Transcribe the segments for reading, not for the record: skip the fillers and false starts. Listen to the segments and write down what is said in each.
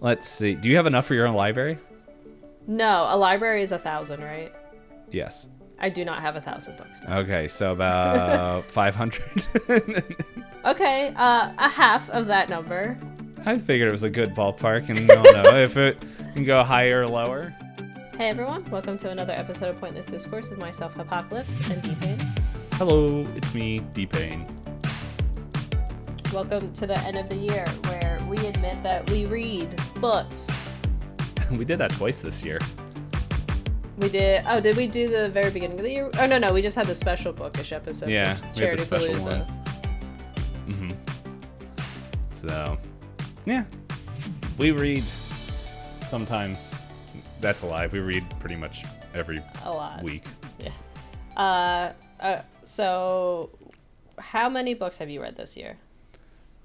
Let's see. Do you have enough for your own library? No, a library is 1,000, right? Yes. I do not have 1,000 books now. Okay, so about 500. Okay, a half of that number. I figured it was a good ballpark, and I don't know if it can go higher or lower. Hey everyone, welcome to another episode of Pointless Discourse with myself, Hoppocalypse, and Itisdpayne. Hello, it's me, Itisdpayne. Welcome to the end of the year, where we admit that we read books. We did that twice this year. We did. Oh, did we do the very beginning of the year? Oh, no, we just had the special bookish episode. Yeah, we had the special Palooza. one. So, yeah. We read sometimes. That's a lie. We read pretty much every A lot. week. Yeah. So, how many books have you read this year?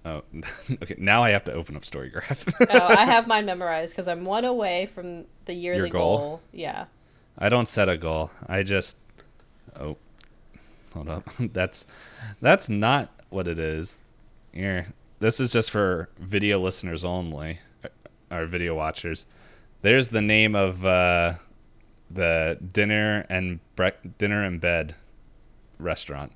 Oh, okay. Now I have to open up Storygraph. Oh, I have mine memorized because I'm one away from the yearly Your goal? Yeah. I don't set a goal. I just... Oh. Hold up. That's not what it is. Here. This is just for video listeners only. Or video watchers. There's the name of the dinner and bed restaurant.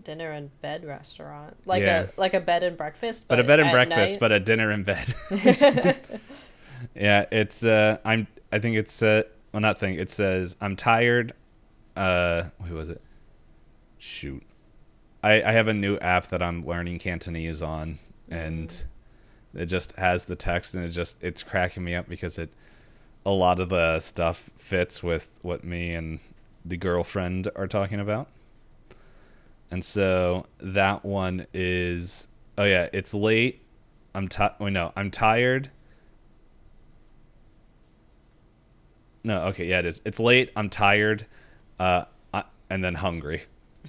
Dinner and bed restaurant. Like Yeah. a bed and breakfast. But a bed and at breakfast, night? but a dinner and bed. Yeah, it's I think it's it says I'm tired. What was it? Shoot. I have a new app that I'm learning Cantonese on, and it just has the text, and it's cracking me up because a lot of the stuff fits with what me and the girlfriend are talking about. And so that one is, oh yeah, it's late. I'm tired. No, okay, yeah, it is. It's late. I'm tired, and then hungry.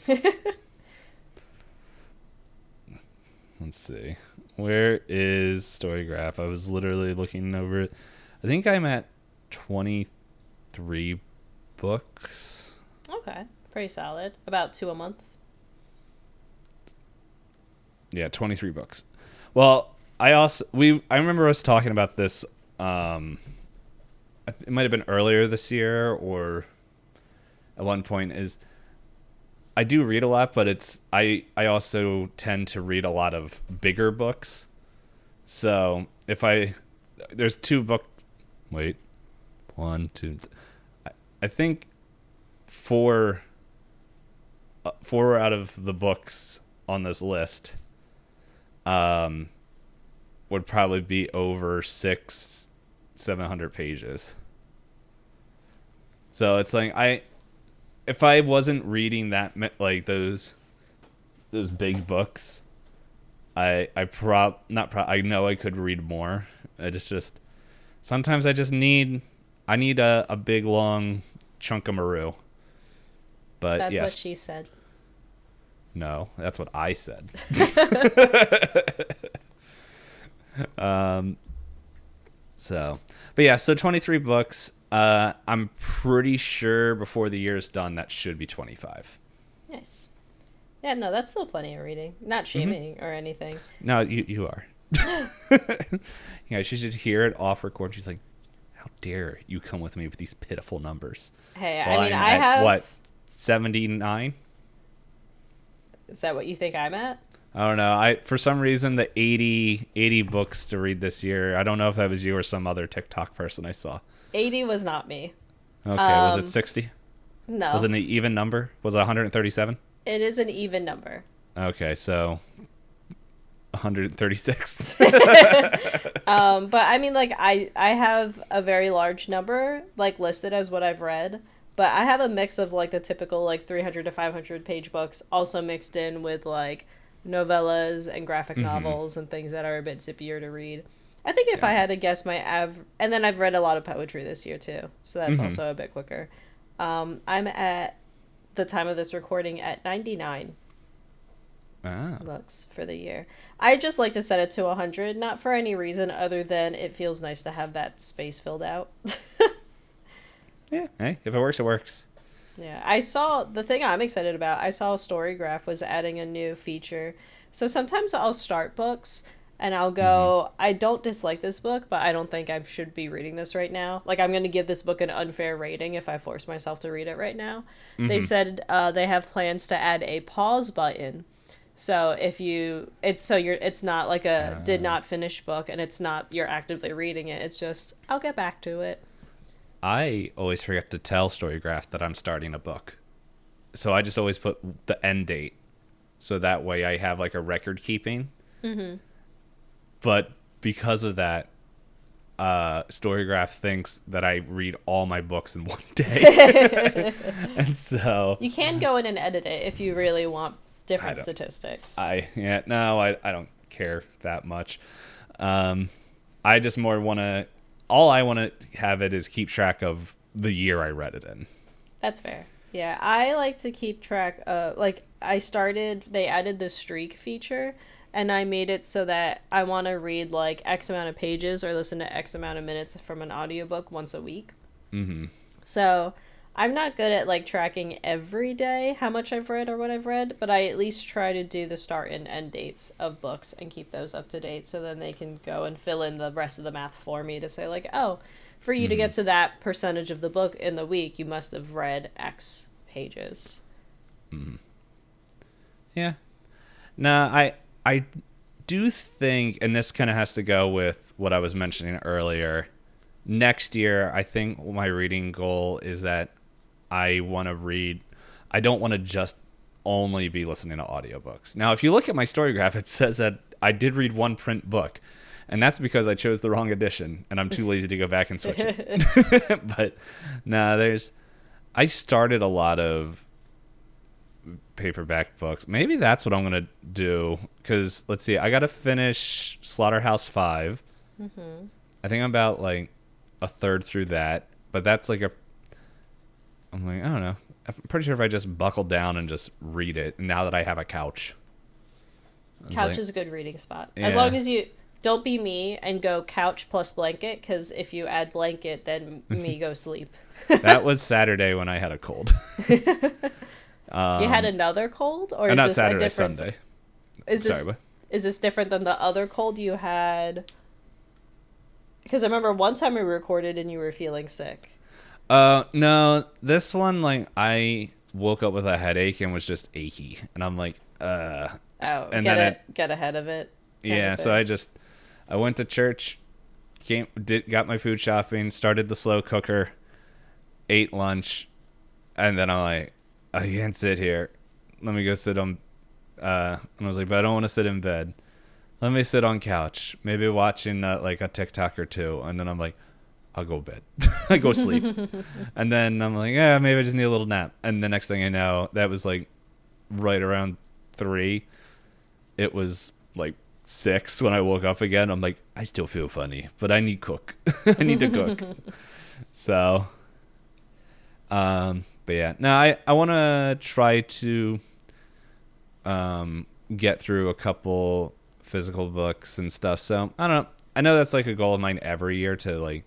Let's see. Where is Storygraph? I was literally looking over it. I think I'm at 23 books. Okay, pretty solid. About 2 a month. Yeah, 23 books. Well, I remember us talking about this. It might have been earlier this year, or at one point. Is I do read a lot, but I also tend to read a lot of bigger books. So there's 2 book. Wait, 1, 2. I think 4 out of the books on this list would probably be over 700 pages. So it's like if I wasn't reading that like those big books, I know I could read more. It's just sometimes I need a big long chunk of Maru. But That's yes. what she said. No, that's what I said. So 23 books. I'm pretty sure before the year's done, that should be 25. Nice. Yeah, no, that's still plenty of reading. Not shaming or anything. No, you are. Yeah, she should hear it off record. She's like, how dare you come with me with these pitiful numbers? Hey, Well, I mean, I'm I at, have... what, 79? Is that what you think I'm at? I don't know. For some reason, the 80 books to read this year, I don't know if that was you or some other TikTok person I saw. 80 was not me. Okay, was it 60? No. Was it an even number? Was it 137? It is an even number. Okay, so 136. But I mean, like, I have a very large number, like, listed as what I've read. But I have a mix of, like, the typical, like, 300 to 500 page books, also mixed in with, like, novellas and graphic novels and things that are a bit zippier to read. I think if I had to guess and then I've read a lot of poetry this year, too. So that's also a bit quicker. I'm at the time of this recording at 99 books for the year. I just like to set it to 100, not for any reason other than it feels nice to have that space filled out. Yeah, hey, if it works, it works. Yeah, I saw the thing I'm excited about. I saw Storygraph was adding a new feature. So sometimes I'll start books and I'll go, I don't dislike this book, but I don't think I should be reading this right now. Like, I'm going to give this book an unfair rating if I force myself to read it right now. They said they have plans to add a pause button. So if it's not like a did not finish book, and it's not you're actively reading it. It's just, I'll get back to it. I always forget to tell Storygraph that I'm starting a book. So I just always put the end date. So that way I have like a record keeping. Mm-hmm. But because of that, Storygraph thinks that I read all my books in one day. And so... You can go in and edit it if you really want different statistics. I don't care that much. I just more want to... All I want to have it is keep track of the year I read it in. That's fair. Yeah, I like to keep track of... Like, they added the streak feature, and I made it so that I want to read, like, X amount of pages or listen to X amount of minutes from an audiobook once a week. Mm-hmm. So... I'm not good at, like, tracking every day how much I've read or what I've read, but I at least try to do the start and end dates of books and keep those up to date, so then they can go and fill in the rest of the math for me to say, like, oh, for you to get to that percentage of the book in the week, you must have read X pages. Yeah. No, I do think, and this kind of has to go with what I was mentioning earlier, next year, I think my reading goal is that I want to read. I don't want to just only be listening to audiobooks. Now, if you look at my Storygraph, it says that I did read one print book, and that's because I chose the wrong edition, and I'm too lazy to go back and switch it. But no, I started a lot of paperback books. Maybe that's what I'm going to do, because, let's see, I got to finish Slaughterhouse 5. Mm-hmm. I think I'm about, like, a third through that, but that's like I'm like, I don't know. I'm pretty sure if I just buckle down and just read it, now that I have a couch. Couch is a good reading spot. Yeah. As long as you don't be me and go couch plus blanket, because if you add blanket, then me go sleep. That was Saturday when I had a cold. You had another cold? Or is not this Saturday, a different... Sunday. Is this different than the other cold you had? Because I remember one time we recorded and you were feeling sick. No, this one, like, I woke up with a headache and was just achy. And I'm like, Oh, and get ahead of it. Yeah, so I went to church, got my food shopping, started the slow cooker, ate lunch, and then I'm like, I can't sit here. Let me go sit on, and I was like, but I don't want to sit in bed. Let me sit on couch, maybe watching like a TikTok or two, and then I'm like, I'll go bed. I go sleep. And then I'm like, yeah, maybe I just need a little nap. And the next thing I know, that was like right around 3. It was like 6 when I woke up again. I'm like, I still feel funny, but I need cook. I need to cook. So, but yeah, no, I want to try to get through a couple physical books and stuff. So I don't know. I know that's like a goal of mine every year, to like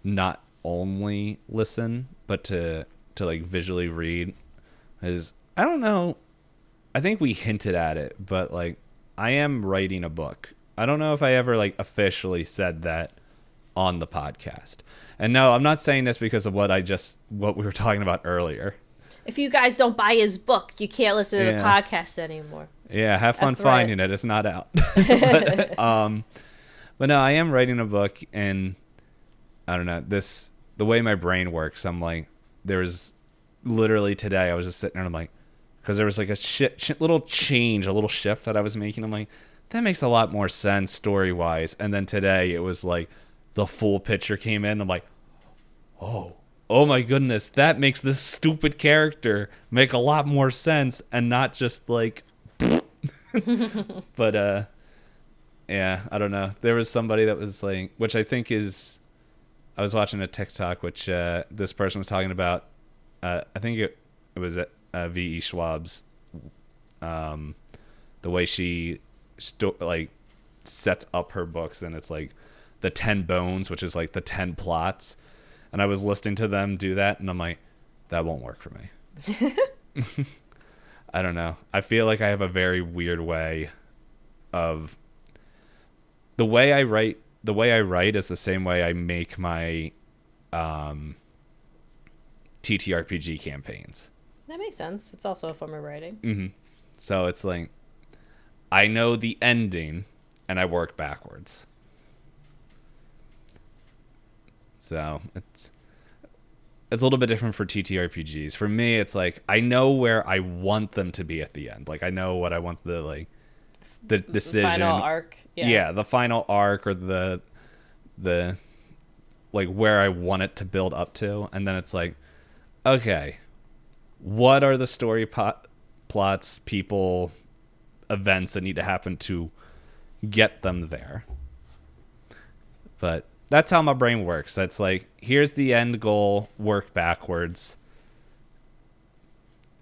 not only listen, but to like visually read. Is, I don't know. I think we hinted at it, but like, I am writing a book. I don't know if I ever like officially said that on the podcast. And no, I'm not saying this because of what we were talking about earlier. If you guys don't buy his book, you can't listen to the podcast anymore. Yeah, have fun finding it. It's not out. But no, I am writing a book, and I don't know, the way my brain works, I'm like, there's literally today I was just sitting there and I'm like, because there was like a little change, a little shift that I was making. I'm like, that makes a lot more sense story-wise. And then today it was like the full picture came in. I'm like, oh my goodness, that makes this stupid character make a lot more sense and not just like, but yeah, I don't know. There was somebody that was like, which I think is, I was watching a TikTok, which this person was talking about, I think it was V.E. Schwab's, the way she like sets up her books, and it's like the 10 bones, which is like the 10 plots. And I was listening to them do that, and I'm like, that won't work for me. I don't know. I feel like I have a very weird way of the way I write is the same way I make my TTRPG campaigns. That makes sense. It's also a form of writing. Mm-hmm. So it's like I know the ending and I work backwards. So it's a little bit different for TTRPGs. For me, it's like I know where I want them to be at the end. Like I know what I want the decision, final arc. Yeah, the final arc or the like where I want it to build up to, and then it's like, okay, what are the story plots, people, events that need to happen to get them there? But that's how my brain works. That's like, here's the end goal, work backwards.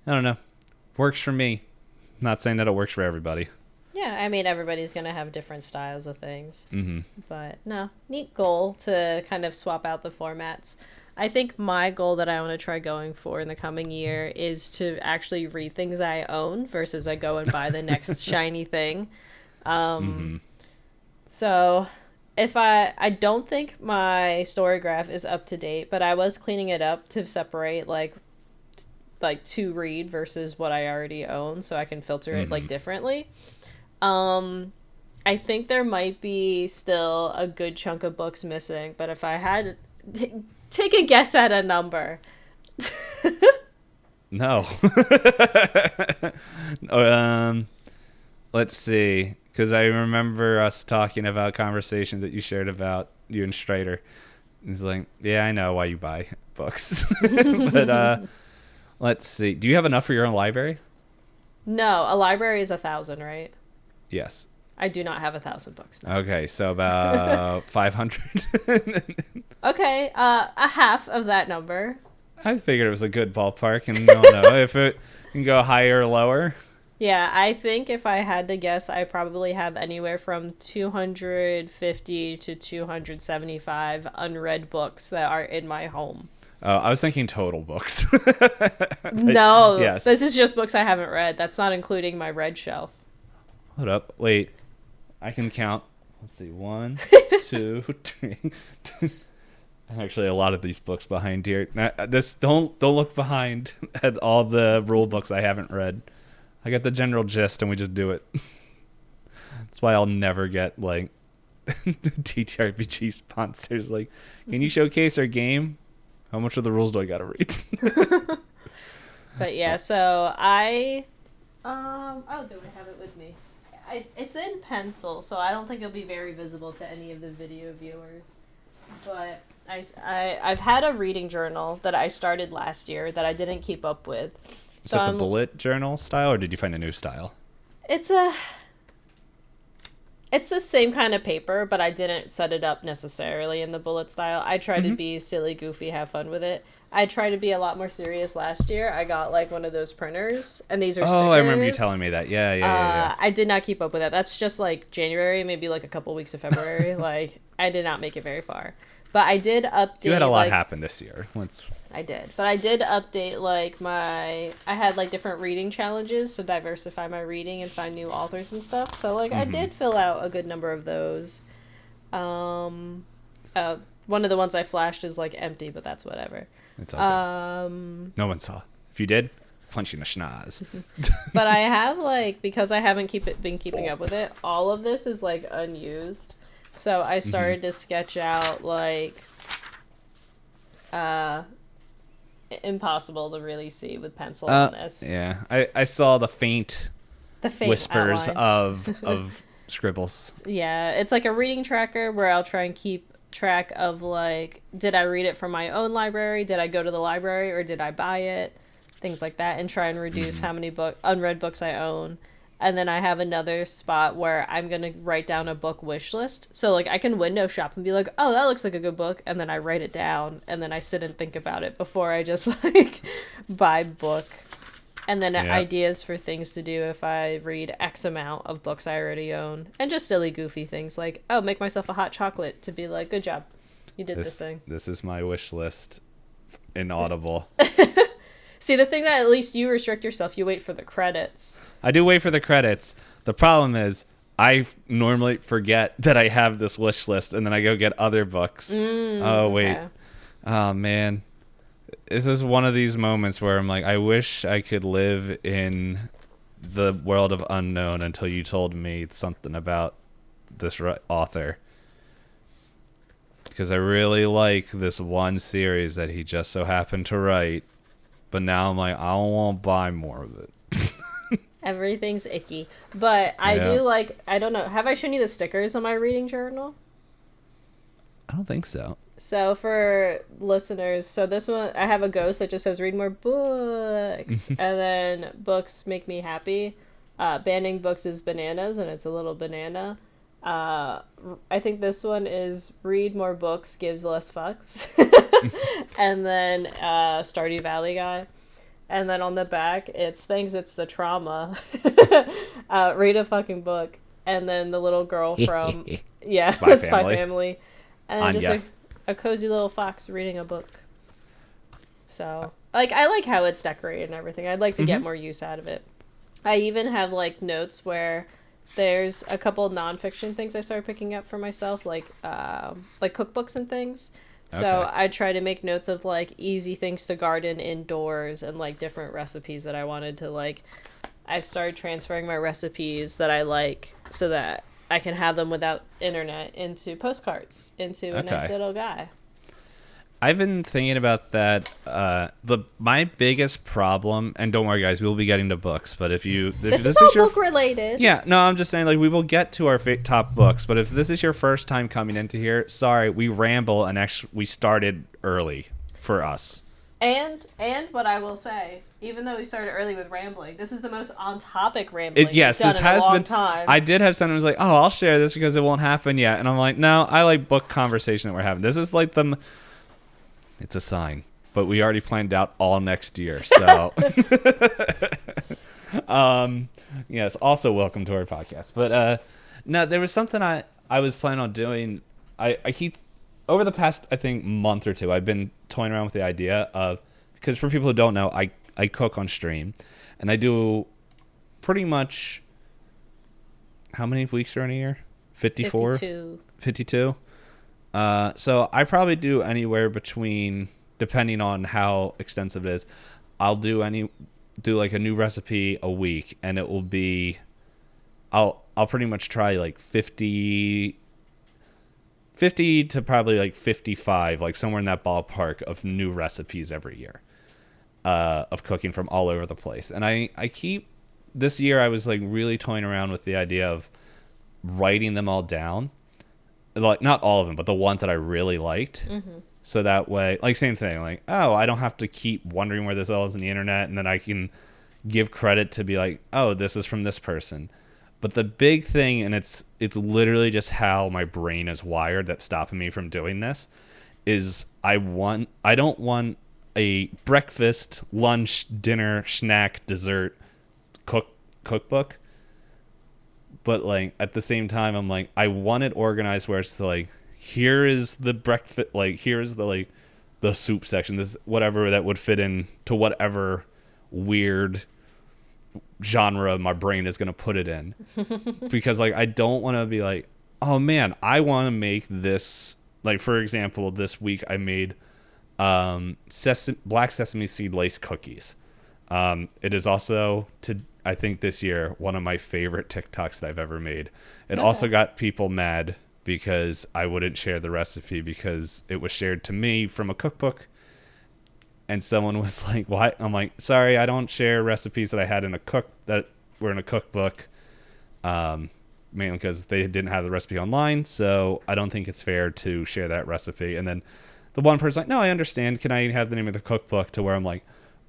I don't know. Works for me. Not saying that it works for everybody. Yeah, I mean, everybody's going to have different styles of things. Mm-hmm. But no, neat goal to kind of swap out the formats. I think my goal that I want to try going for in the coming year is to actually read things I own versus I go and buy the next shiny thing. So if I don't think my story graph is up to date, but I was cleaning it up to separate like to read versus what I already own, so I can filter it like differently. I think there might be still a good chunk of books missing, but if I had take a guess at a number. No. Let's see, because I remember us talking about conversations that you shared about you and Strider. He's like, yeah, I know why you buy books. But let's see. Do you have enough for your own library? No, a library is 1,000, right? Yes. I do not have 1,000 books now. Okay, so about 500. Okay, a half of that number. I figured it was a good ballpark, and I don't know if it can go higher or lower. Yeah, I think if I had to guess, I probably have anywhere from 250 to 275 unread books that are in my home. I was thinking total books. No, yes. This is just books I haven't read. That's not including my read shelf. Hold up. Wait. I can count. Let's see. 1, 2, 3. Actually, a lot of these books behind here. Now, don't look behind at all the rule books I haven't read. I got the general gist, and we just do it. That's why I'll never get like TTRPG sponsors. Like, can you showcase our game? How much of the rules do I gotta read? But yeah, so do I have it with me? It's in pencil, so I don't think it'll be very visible to any of the video viewers. But I've had a reading journal that I started last year that I didn't keep up with. Is that the bullet journal style, or did you find a new style? It's the same kind of paper, but I didn't set it up necessarily in the bullet style. I tried to be silly, goofy, have fun with it. I tried to be a lot more serious last year. I got like one of those printers, and these are stickers. I remember you telling me that. Yeah. I did not keep up with that. That's just like January, maybe like a couple weeks of February. Like, I did not make it very far. But I did update. You had a lot happen this year. I did. But I did update like I had like different reading challenges to diversify my reading and find new authors and stuff. So like I did fill out a good number of those. One of the ones I flashed is like empty, but that's whatever. It's all good. No one saw. If you did, punch you in the schnoz. But I have like, because I haven't been keeping up with it, all of this is like unused. So I started to sketch out like impossible to really see with pencil on this. Yeah, I saw the faint whispers outline. of scribbles. Yeah, it's like a reading tracker where I'll try and keep track of like, did I read it from my own library? Did I go to the library, or did I buy it? Things like that, and try and reduce how many unread books I own. And then I have another spot where I'm going to write down a book wish list. So, like, I can window shop and be like, oh, that looks like a good book. And then I write it down. And then I sit and think about it before I just, like, buy book. And then ideas for things to do if I read X amount of books I already own. And just silly, goofy things like, oh, make myself a hot chocolate to be like, good job. You did this thing. This is my wish list. Inaudible. See, the thing that at least you restrict yourself, you wait for the credits. I do wait for the credits. The problem is I normally forget that I have this wish list, and then I go get other books. Oh wait, Okay. oh man, this is one of these moments where I'm like, I wish I could live in the world of unknown until you told me something about this author, because I really like this one series that he just so happened to write, but now I'm like, I don't want to buy more of it. Everything's icky. But I Yeah. do like, I don't know, have I shown you the stickers on my reading journal? I don't think so. So for listeners, so this one, I have a ghost that just says read more books. And then books make me happy. Banning books is bananas, and it's a little banana. I think this one is read more books, give less fucks. And then Stardew Valley guy. And then on the back, it's things, it's the trauma. Read a fucking book. And then the little girl from, yeah, Spy Spy Family. Family. And then just Anya. a cozy little fox reading a book. So, like, I like how it's decorated and everything. I'd like to get more use out of it. I even have, like, notes where there's a couple nonfiction things I started picking up for myself, like cookbooks and things. So Okay. I try to make notes of, like, easy things to garden indoors and, like, different recipes that I wanted to, like... I've started transferring my recipes that I like so that I can have them without internet into postcards, into a nice Okay. little guy. I've been thinking about that. My biggest problem, and don't worry, guys, we'll be getting to books. But if This this is all is your book related. yeah, no, I'm just saying, like, we will get to our top books. But if this is your first time coming into here, sorry, we ramble, and actually we started early for us. And what I will say, even though we started early with rambling, this is the most on topic rambling Yes, we've done this in a has long been. time. I did have someone who was like, "Oh, I'll share this because it won't happen yet," and I'm like, "No, I like book conversation that we're having. This is like the. It's a sign, but we already planned out all next year, so." Yes. Also, welcome to our podcast. But no, there was something I was planning on doing. I keep over the past, I think, month or two, I've been toying around with the idea of, because for people who don't know, I cook on stream, and I do pretty much, how many weeks are in a year? 54? 52. 52? So I probably do anywhere between, depending on how extensive it is, I'll do like a new recipe a week, and it will be, I'll pretty much try like 50 to probably like 55, like somewhere in that ballpark of new recipes every year, of cooking from all over the place. And I keep, this year I was like really toying around with the idea of writing them all down, like not all of them, but the ones that I really liked. So that way, like, same thing, like, oh, I don't have to keep wondering where this all is in the internet, and then I can give credit to be like, oh, this is from this person. But the big thing, and it's literally just how my brain is wired that's stopping me from doing this, is I don't want a breakfast, lunch, dinner, snack, dessert cookbook. But like at the same time, I'm like, I want it organized where it's like, here is the breakfast, like here's the like the soup section, this whatever that would fit in to whatever weird genre my brain is going to put it in. Because like I don't want to be like, oh man, I want to make this, like for example, this week I made black sesame seed lace cookies. It is also, I think this year, one of my favorite TikToks that I've ever made. It also got people mad because I wouldn't share the recipe because it was shared to me from a cookbook. And someone was like, "What?" I'm like, "Sorry, I don't share recipes that I had that were in a cookbook, mainly because they didn't have the recipe online. So I don't think it's fair to share that recipe." And then the one person's like, "No, I understand. Can I have the name of the cookbook?" To where I'm like,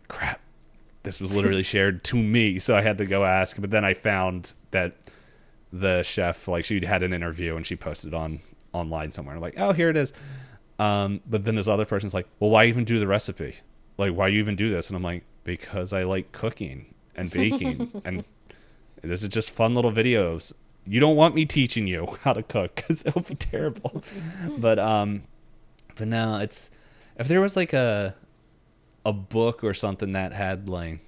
"Crap, this was literally shared to me." So I had to go ask. But then I found that the chef, like, she had an interview and she posted it online somewhere. I'm like, "Oh, here it is." But then this other person's like, "Well, why even do the recipe? Like, why you even do this?" And I'm like, "Because I like cooking and baking, and this is just fun little videos. You don't want me teaching you how to cook because it'll be terrible." But no, it's, if there was like a book or something that had like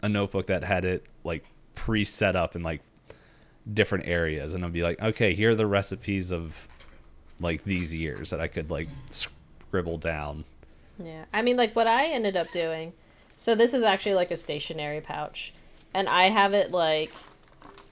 a notebook that had it like pre-set up and like different areas, and I'll be like, okay, here are the recipes of like these years that I could like scribble down. Yeah. I mean, like what I ended up doing. So this is actually like a stationery pouch, and I have it like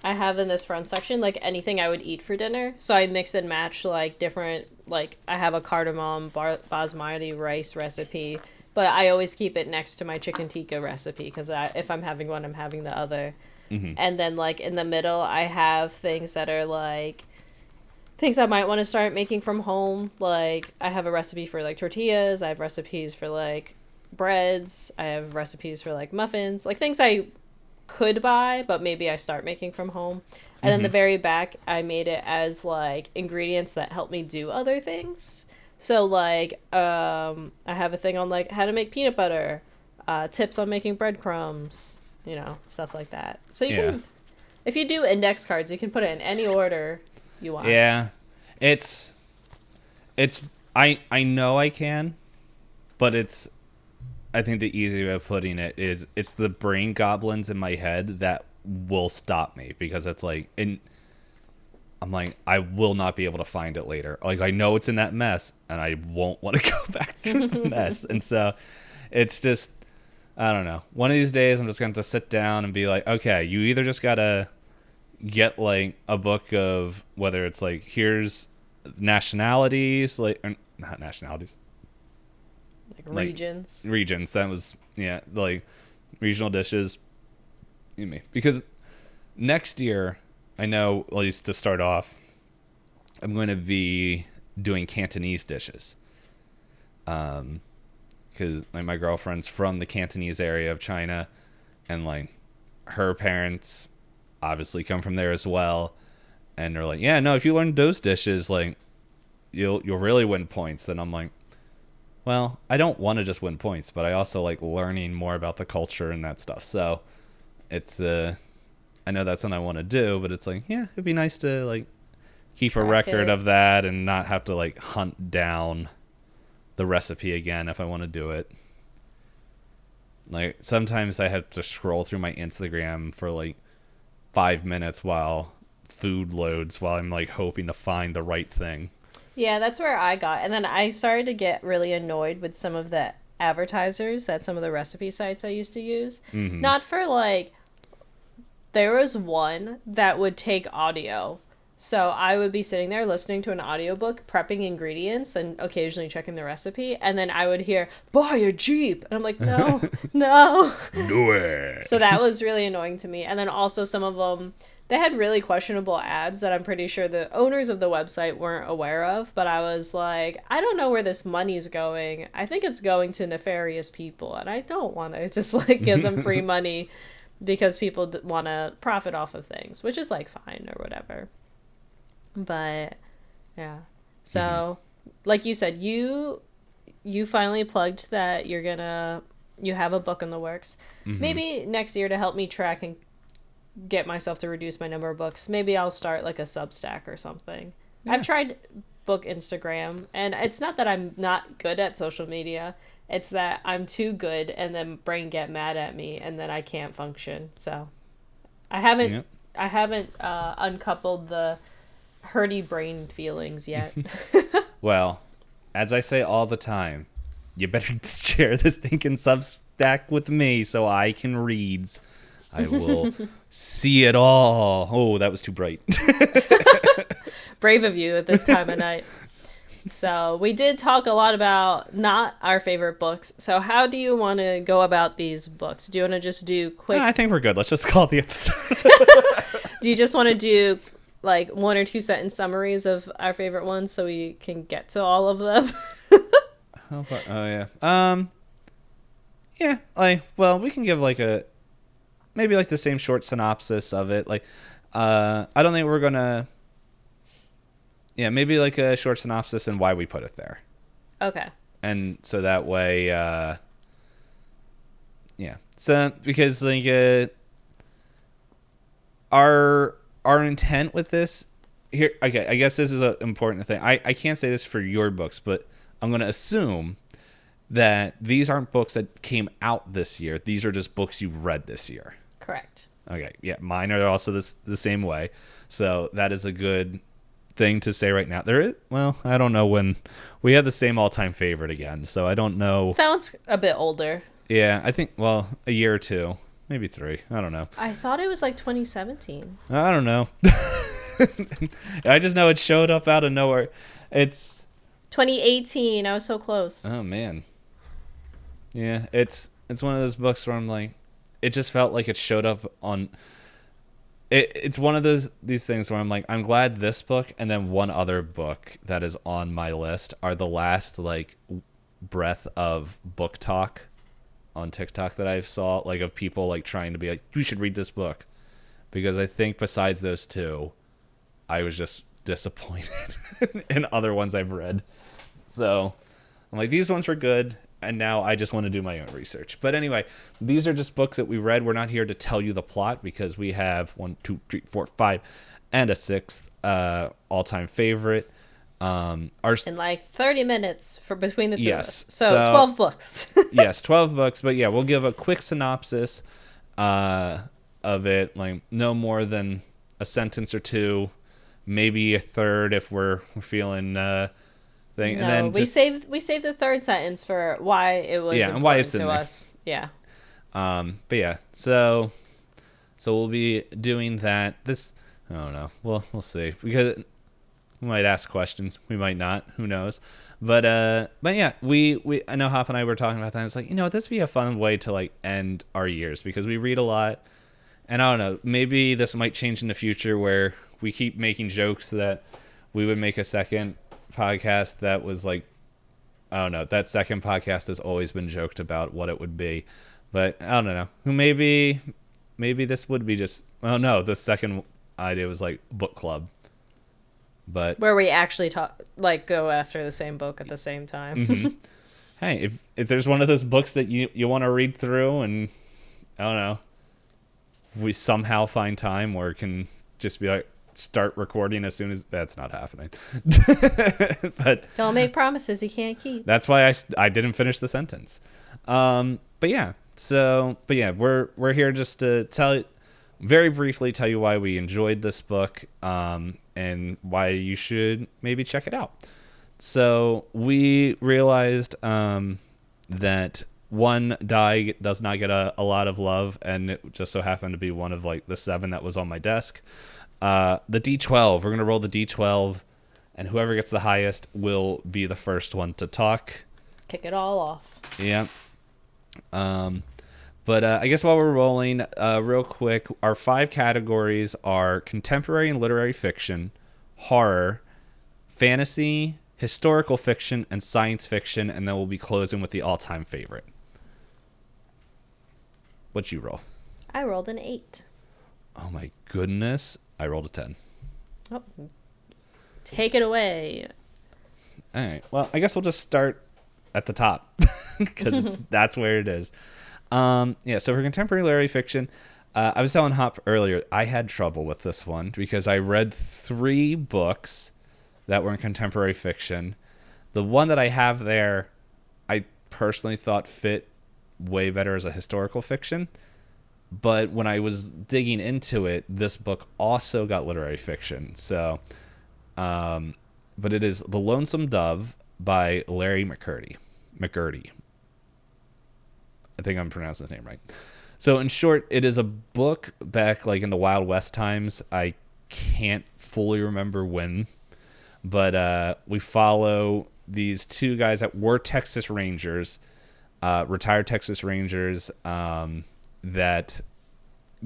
I have in this front section like anything I would eat for dinner. So I mix and match like different, like I have a cardamom basmati rice recipe, but I always keep it next to my chicken tikka recipe because if I'm having one, I'm having the other. Mm-hmm. And then like in the middle, I have things that are like things I might want to start making from home. Like I have a recipe for like tortillas. I have recipes for like breads. I have recipes for like muffins, like things I could buy, but maybe I start making from home. And then the very back, I made it as like ingredients that help me do other things. So like, I have a thing on like how to make peanut butter, tips on making breadcrumbs, stuff like that. So you can, if you do index cards, you can put it in any order you want. Yeah, it's I know I can, but I think the easy way of putting it is it's the brain goblins in my head that will stop me, because it's like, I'm like, I will not be able to find it later. Like, I know it's in that mess, and I won't want to go back through the mess. And so it's just, I don't know. One of these days, I'm just going to sit down and be like, okay, you either just got to get, like, a book of, whether it's, like, here's nationalities, like, or not nationalities. Regions. Regions. That was, yeah, like, regional dishes. Because next year, I know, at least to start off, I'm going to be doing Cantonese dishes. Because my girlfriend's from the Cantonese area of China, and like her parents obviously come from there as well, and they're like, yeah, no, if you learn those dishes, like you'll really win points. And I'm like, well, I don't want to just win points, but I also like learning more about the culture and that stuff. So it's I know that's something I want to do, but it's like, yeah, it'd be nice to like keep a record of that and not have to like hunt down the recipe again if I want to do it. Like sometimes I have to scroll through my Instagram for like 5 minutes while food loads, while I'm like hoping to find the right thing. Yeah, that's where I got. And then I started to get really annoyed with some of the advertisers that some of the recipe sites I used to use. Mm-hmm. Not for like, there was one that would take audio. So I would be sitting there listening to an audiobook, prepping ingredients and occasionally checking the recipe. And then I would hear, buy a Jeep. And I'm like, no, no. Do it. So that was really annoying to me. And then also some of them, they had really questionable ads that I'm pretty sure the owners of the website weren't aware of. But I was like, I don't know where this money's going. I think it's going to nefarious people. And I don't want to just like give them free money because people want to profit off of things, which is like fine or whatever. But yeah, so like you said, you finally plugged that you have a book in the works. Maybe next year, to help me track and get myself to reduce my number of books, maybe I'll start like a Substack or something. I've tried book Instagram, and it's not that I'm not good at social media, it's that I'm too good and then brain get mad at me and then I can't function. So I haven't uncoupled the hurty brain feelings yet. Well, as I say all the time, you better share this stinking Substack with me so I can read. I will see it all. Oh, that was too bright. Brave of you at this time of night. So we did talk a lot about not our favorite books. So how do you want to go about these books? Do you want to just do quick? I think we're good. Let's just call it the episode. Do you just want to do like 1 or 2 sentence summaries of our favorite ones so we can get to all of them? How far? Oh yeah. Yeah. Well, we can give like maybe like the same short synopsis of it. Like, I don't think we're gonna. Yeah, maybe like a short synopsis and why we put it there. Okay. And so that way, yeah. So because like our intent with this here, okay, I guess this is an important thing. I can't say this for your books, but I'm going to assume that these aren't books that came out this year. These are just books you've read this year. Correct. Okay, yeah, mine are also the same way. So that is a good thing to say right now. There is, well, I don't know when we have the same all-time favorite again. So I don't know. That one's a bit older. Yeah, I think, well, a year or two, maybe 3. I don't know. I thought it was like 2017. I don't know. I just know it showed up out of nowhere. It's 2018. I was so close. oh man. Yeah, it's one of those books where I'm like, it just felt like it showed up on it's one of these things where I'm like, I'm glad this book and then one other book that is on my list are the last like breath of book talk on TikTok that I saw, like of people like trying to be like, you should read this book, because I think besides those two, I was just disappointed in other ones I've read. So I'm like, these ones were good, and now I just want to do my own research. But anyway, these are just books that we read. We're not here to tell you the plot, because we have 1, 2, 3, 4, 5, and a 6th all-time favorite. In like 30 minutes for between the two of us. So 12 books. Yes, 12 books. But yeah, we'll give a quick synopsis of it, like no more than a sentence or two, maybe a third if we're feeling thing. No, and then we saved the third sentence for why it was important and why it's in to there. us. Yeah. But yeah, so we'll be doing that. This, I don't know. We'll see, because we might ask questions, we might not. Who knows? But yeah, we I know Hop and I were talking about that. It's like, this would be a fun way to like end our years, because we read a lot, and I don't know. Maybe this might change in the future where we keep making jokes that we would make a second podcast that was like, I don't know. That second podcast has always been joked about what it would be, but I don't know. Maybe this would be just. Oh no, the second idea was like book club. But where we actually go after the same book at the same time. Mm-hmm. Hey, if there's one of those books that you want to read through, and I don't know, we somehow find time, or can just be like, start recording as soon as, that's not happening. But don't make promises you can't keep. That's why I didn't finish the sentence. But yeah, we're here just to very briefly tell you why we enjoyed this book, and why you should maybe check it out. So we realized that one die does not get a lot of love, and it just so happened to be one of like the 7 that was on my desk. The D12, we're going to roll the D12, and whoever gets the highest will be the first one to talk. Kick it all off. Yeah. But I guess while we're rolling, real quick, our 5 categories are contemporary and literary fiction, horror, fantasy, historical fiction, and science fiction, and then we'll be closing with the all-time favorite. What'd you roll? I rolled an 8. Oh my goodness. I rolled a 10. Oh. Take it away. All right. Well, I guess we'll just start at the top, because that's where it is. So for contemporary literary fiction, I was telling Hop earlier, I had trouble with this one because I read 3 books that were in contemporary fiction. The one that I have there, I personally thought fit way better as a historical fiction. But when I was digging into it, this book also got literary fiction. So, but it is The Lonesome Dove by Larry McMurtry. I think I'm pronouncing his name right. So in short, it is a book back like in the Wild West times. I can't fully remember when, but we follow these 2 guys that were Texas Rangers, retired Texas Rangers, that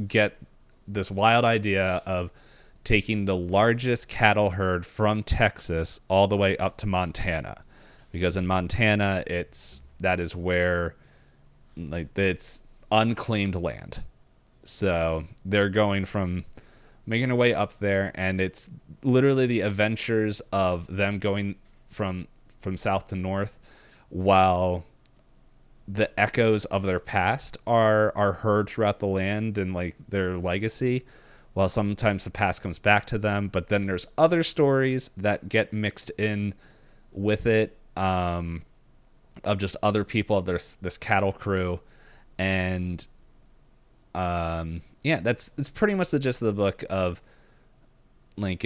get this wild idea of taking the largest cattle herd from Texas all the way up to Montana, because in Montana that is where like it's unclaimed land. So they're going from making their way up there, and it's literally the adventures of them going from south to north, while the echoes of their past are heard throughout the land, and like their legacy, while sometimes the past comes back to them. But then there's other stories that get mixed in with it, of just other people of this cattle crew. And Yeah, it's pretty much the gist of the book of like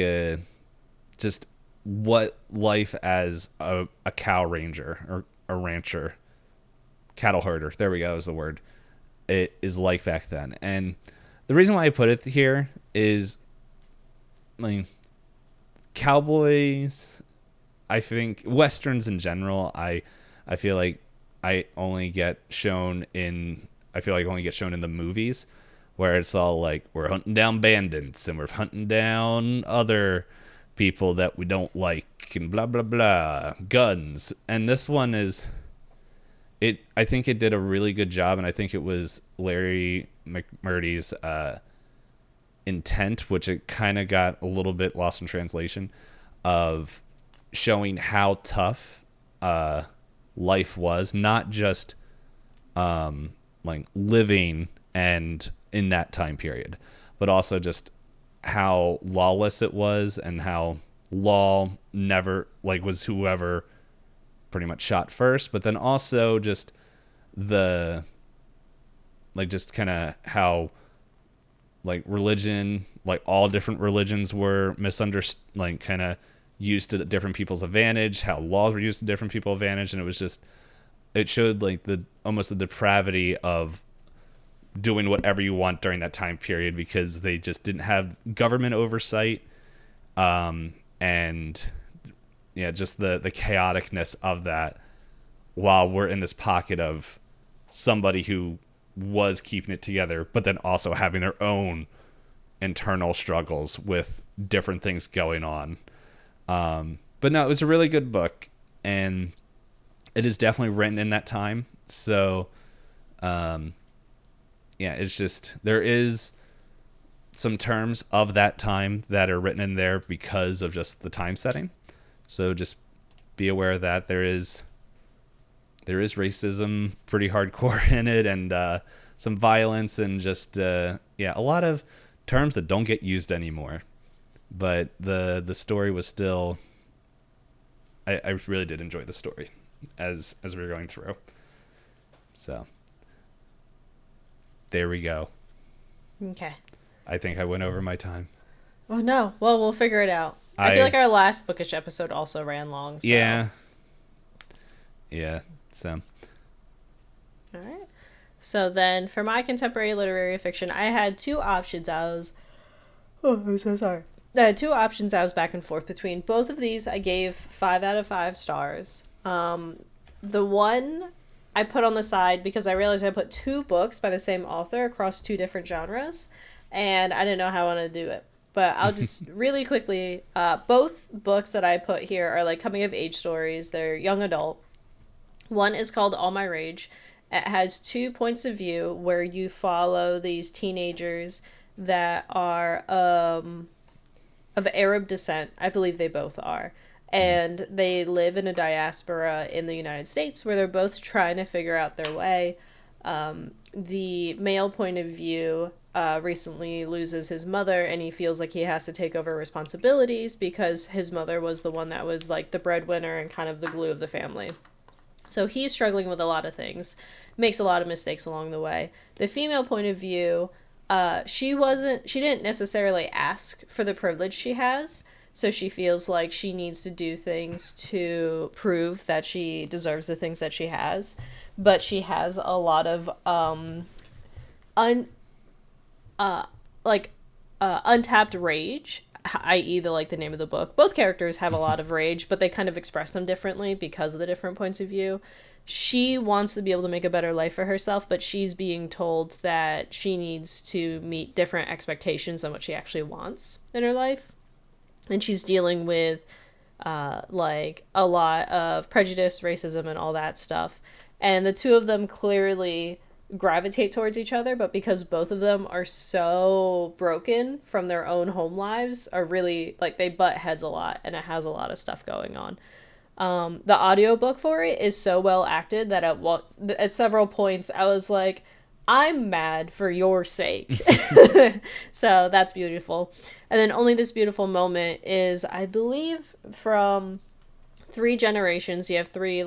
just what life as a cow ranger or a rancher, cattle herder. There we go, is the word. It is like back then. And the reason why I put it here is, I mean, cowboys, I think westerns in general, I feel like only get shown in the movies, where it's all like we're hunting down bandits and we're hunting down other people that we don't like and blah blah blah, guns. And this one is, I think it did a really good job, and I think it was Larry McMurtry's intent, which it kind of got a little bit lost in translation, of showing how tough life was, not just like living and in that time period, but also just how lawless it was, and how law never was whoever pretty much shot first, but then also just the just kind of how religion, all different religions were misunderstood, kind of used to different people's advantage, how laws were used to different people's advantage. And it showed almost the depravity of doing whatever you want during that time period, because they just didn't have government oversight. And yeah, just the chaoticness of that, while we're in this pocket of somebody who was keeping it together, but then also having their own internal struggles with different things going on. But no, it was a really good book, and it is definitely written in that time. So, yeah, it's just, there is some terms of that time that are written in there because of just the time setting. So just be aware of that. There is racism pretty hardcore in it, and some violence, and just a lot of terms that don't get used anymore. But the story was still, I really did enjoy the story as we were going through. So there we go. Okay. I think I went over my time. Oh no. Well, we'll figure it out. I feel like our last bookish episode also ran long. So. Yeah. Yeah. So. All right. So then, for my contemporary literary fiction, I had two options. I'm so sorry. I had two options I was back and forth between. Both of these I gave 5 out of 5 stars. The one I put on the side because I realized I put 2 books by the same author across 2 different genres, and I didn't know how I wanted to do it. But I'll just really quickly, both books that I put here are coming of age stories. They're young adult. One is called All My Rage. It has 2 points of view where you follow these teenagers that are of Arab descent. I believe they both are. And they live in a diaspora in the United States where they're both trying to figure out their way. The male point of view recently loses his mother, and he feels like he has to take over responsibilities because his mother was the one that was the breadwinner and kind of the glue of the family. So he's struggling with a lot of things, makes a lot of mistakes along the way. The female point of view, she didn't necessarily ask for the privilege she has, so she feels like she needs to do things to prove that she deserves the things that she has, but she has a lot of untapped rage, i.e. the name of the book. Both characters have a lot of rage, but they kind of express them differently because of the different points of view. She wants to be able to make a better life for herself, but she's being told that she needs to meet different expectations than what she actually wants in her life. And she's dealing with a lot of prejudice, racism, and all that stuff. And the two of them clearly gravitate towards each other, but because both of them are so broken from their own home lives, are really they butt heads a lot, and it has a lot of stuff going on. The audiobook for it is so well acted that at several points I was like, I'm mad for your sake. So that's beautiful. And then Only This Beautiful Moment is, I believe, from 3 generations. You have 3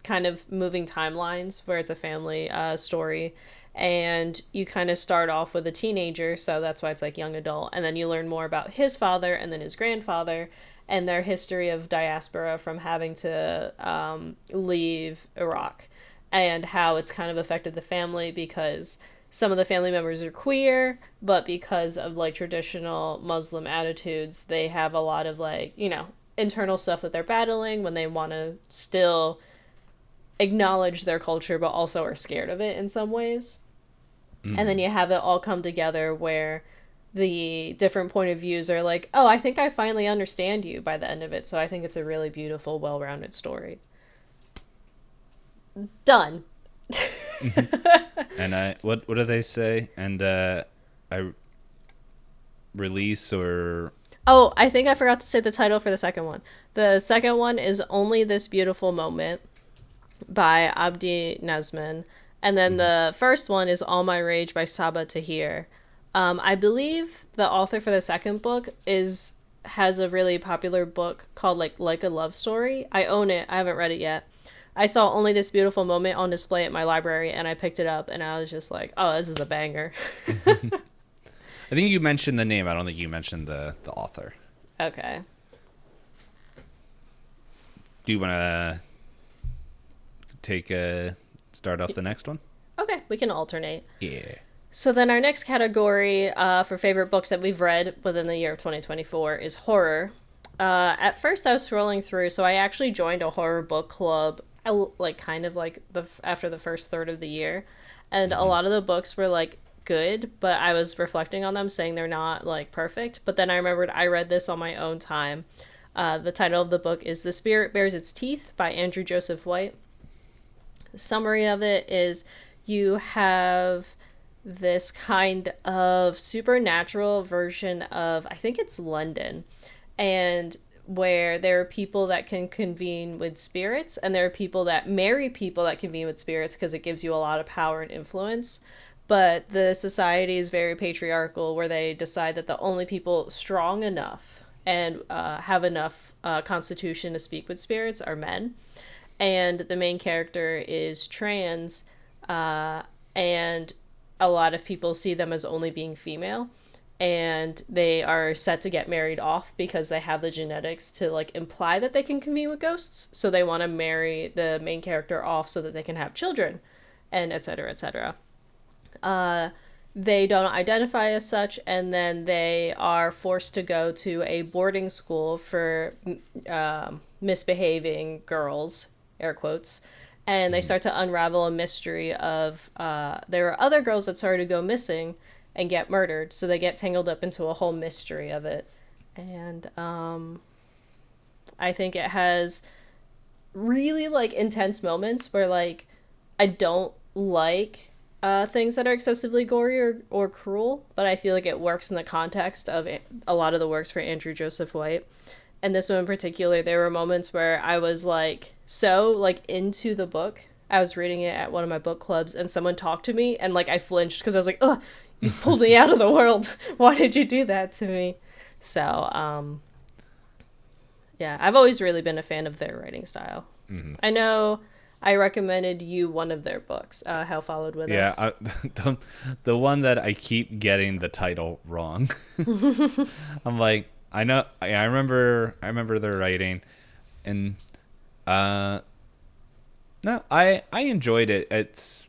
kind of moving timelines where it's a family story, And you kind of start off with a teenager, so that's why it's like young adult, and then you learn more about his father and then his grandfather and their history of diaspora from having to leave Iraq, and how it's kind of affected the family because some of the family members are queer, but because of like traditional Muslim attitudes, they have a lot of like, internal stuff that they're battling when they want to still acknowledge their culture, but also are scared of it in some ways. And then you have it all come together where the different point of views are like, oh, I think I finally understand you by the end of it. So I think it's a really beautiful, well-rounded story. Done. And what do they say? And I release or... Oh, I think I forgot to say the title for the second one. The second one is Only This Beautiful Moment by Abdi Nazmin. And then the first one is All My Rage by Saba Tahir. I believe the author for the second book has a really popular book called like a Love Story. I own it. I haven't read it yet. I saw Only This Beautiful Moment on display at my library, and I picked it up, and I was just like, oh, this is a banger. I think you mentioned the name. I don't think you mentioned the author. Okay. Do you want to start off the next one? Okay, we can alternate. Yeah. So then our next category for favorite books that we've read within the year of 2024 is horror. At first I was scrolling through, so I actually joined a horror book club after the first third of the year. And a lot of the books were like good, but I was reflecting on them saying they're not like perfect. But then I remembered I read this on my own time. The title of the book is The Spirit Bears Its Teeth by Andrew Joseph White. The summary of it is you have this kind of supernatural version of, I think it's London, and where there are people that can convene with spirits, and there are people that marry people that convene with spirits because it gives you a lot of power and influence. But the society is very patriarchal, where they decide that the only people strong enough and have enough constitution to speak with spirits are men. And the main character is trans, and a lot of people see them as only being female, and they are set to get married off because they have the genetics to like imply that they can convene with ghosts. So they want to marry the main character off so that they can have children, and etc., etc. They don't identify as such, and then they are forced to go to a boarding school for misbehaving girls, air quotes, and they start to unravel a mystery of there are other girls that started to go missing and get murdered, so they get tangled up into a whole mystery of it. And I think it has really like intense moments where like I don't like things that are excessively gory or cruel, but I feel like it works in the context of a lot of the works for Andrew Joseph White. And this one in particular, there were moments where I was like so like into the book. I was reading it at one of my book clubs, and someone talked to me, and like I flinched because I was like, "Ugh, you pulled me out of the world. Why did you do that to me?" So, yeah, I've always really been a fan of their writing style. Mm-hmm. I know I recommended you one of their books, Hell Followed With Us. Yeah, the one that I keep getting the title wrong. I'm like, I know, I remember their writing, and no, I enjoyed it.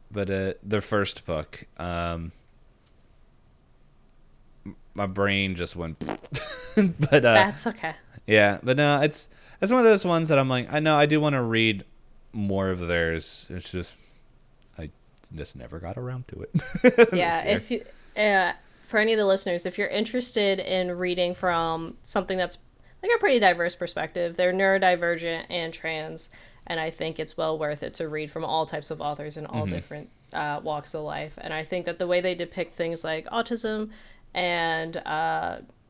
But the first book, my brain just went. But that's okay. Yeah, but no, it's one of those ones that I'm like, I know I do want to read more of theirs. It's just I just never got around to it. Yeah, if you for any of the listeners, if you're interested in reading from something that's like a pretty diverse perspective, they're neurodivergent and trans, and I think it's well worth it to read from all types of authors in all different walks of life. And I think that the way they depict things like autism and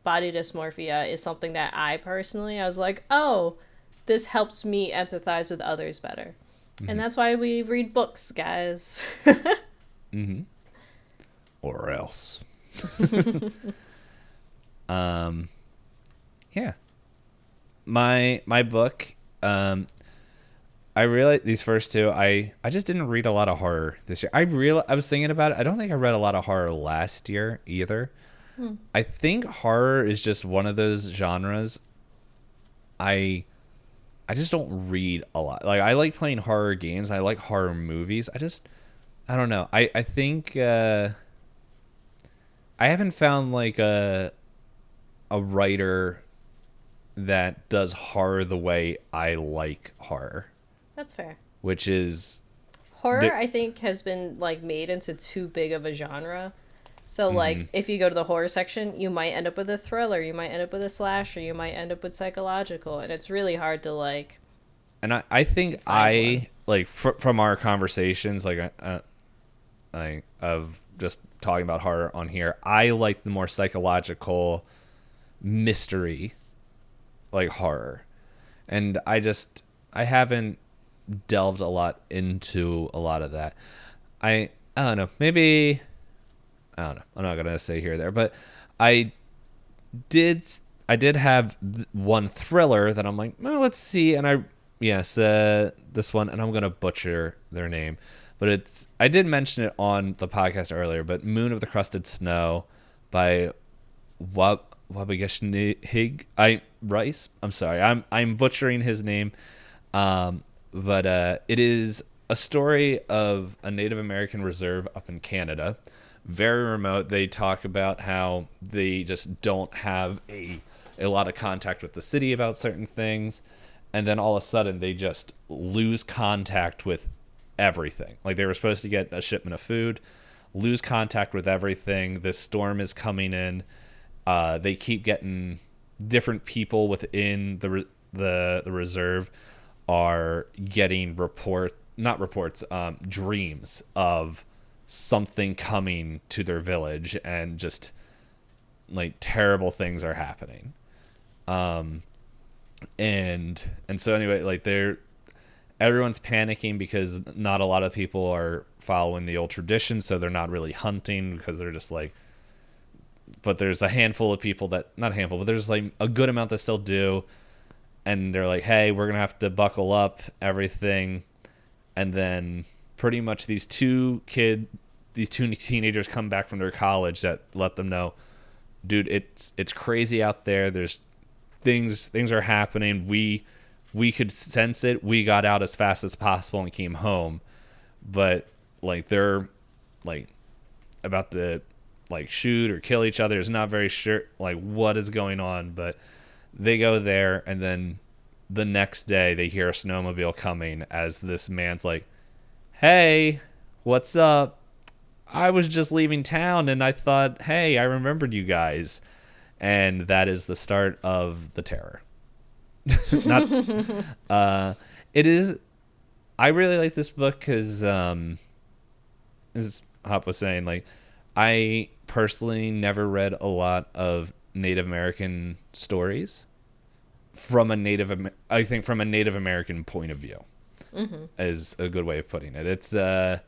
body dysmorphia is something that I was like, oh, this helps me empathize with others better. And that's why we read books, guys. Or else. Yeah. My book, I realized these first two. I just didn't read a lot of horror this year. I was thinking about it. I don't think I read a lot of horror last year either. I think horror is just one of those genres. I just don't read a lot. Like, I like playing horror games. I like horror movies. I don't know. I think I haven't found like a writer that does horror the way I like horror. That's fair. Which is horror. I think has been like made into too big of a genre. So like if you go to the horror section, you might end up with a thriller, you might end up with a slasher, you might end up with psychological, and it's really hard to like. And I think like from our conversations, like of just talking about horror on here, I like the more psychological mystery, like horror, and I haven't delved a lot into a lot of that. I don't know, maybe. I don't know. I'm not gonna say here or there, but I did have one thriller that I'm like, well, let's see, and this one, and I'm gonna butcher their name, but I did mention it on the podcast earlier, but Moon of the Crusted Snow by Wabageshnig Rice. I'm sorry, I'm butchering his name, but it is a story of a Native American reserve up in Canada. Very remote. They talk about how they just don't have a lot of contact with the city about certain things, and then all of a sudden they just lose contact with everything. Like, they were supposed to get a shipment of food, lose contact with everything. This storm is coming in. They keep getting different people within the reserve are getting dreams of something coming to their village, and just like terrible things are happening. And so anyway, like everyone's panicking because not a lot of people are following the old tradition, so they're not really hunting because they're just like, but there's a handful of people not a handful, but there's like a good amount that still do, and they're like, hey, we're gonna have to buckle up everything. And then pretty much these two teenagers come back from their college that let them know, dude, it's crazy out there. There's things are happening. We could sense it. We got out as fast as possible and came home, but like they're like about to like shoot or kill each other. It's not very sure like what is going on, but they go there, and then the next day they hear a snowmobile coming as this man's like, hey, what's up? I was just leaving town and I thought, hey, I remembered you guys. And that is the start of the terror. It is. I really like this book because, as Hop was saying, like, I personally never read a lot of Native American stories from a Native American point of view. Is a good way of putting it. It's and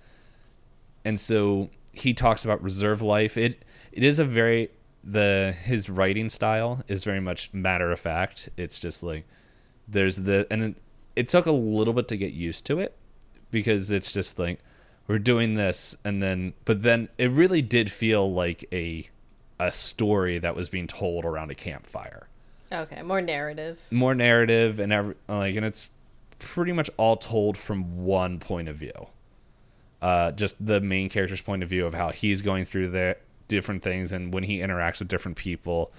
so he talks about reserve life. It is his writing style is very much matter of fact. It's just like it took a little bit to get used to it, because it's just like we're doing this, but then it really did feel like a story that was being told around a campfire. Okay, more narrative, and and it's pretty much all told from one point of view. Just the main character's point of view of how he's going through the different things and when he interacts with different people,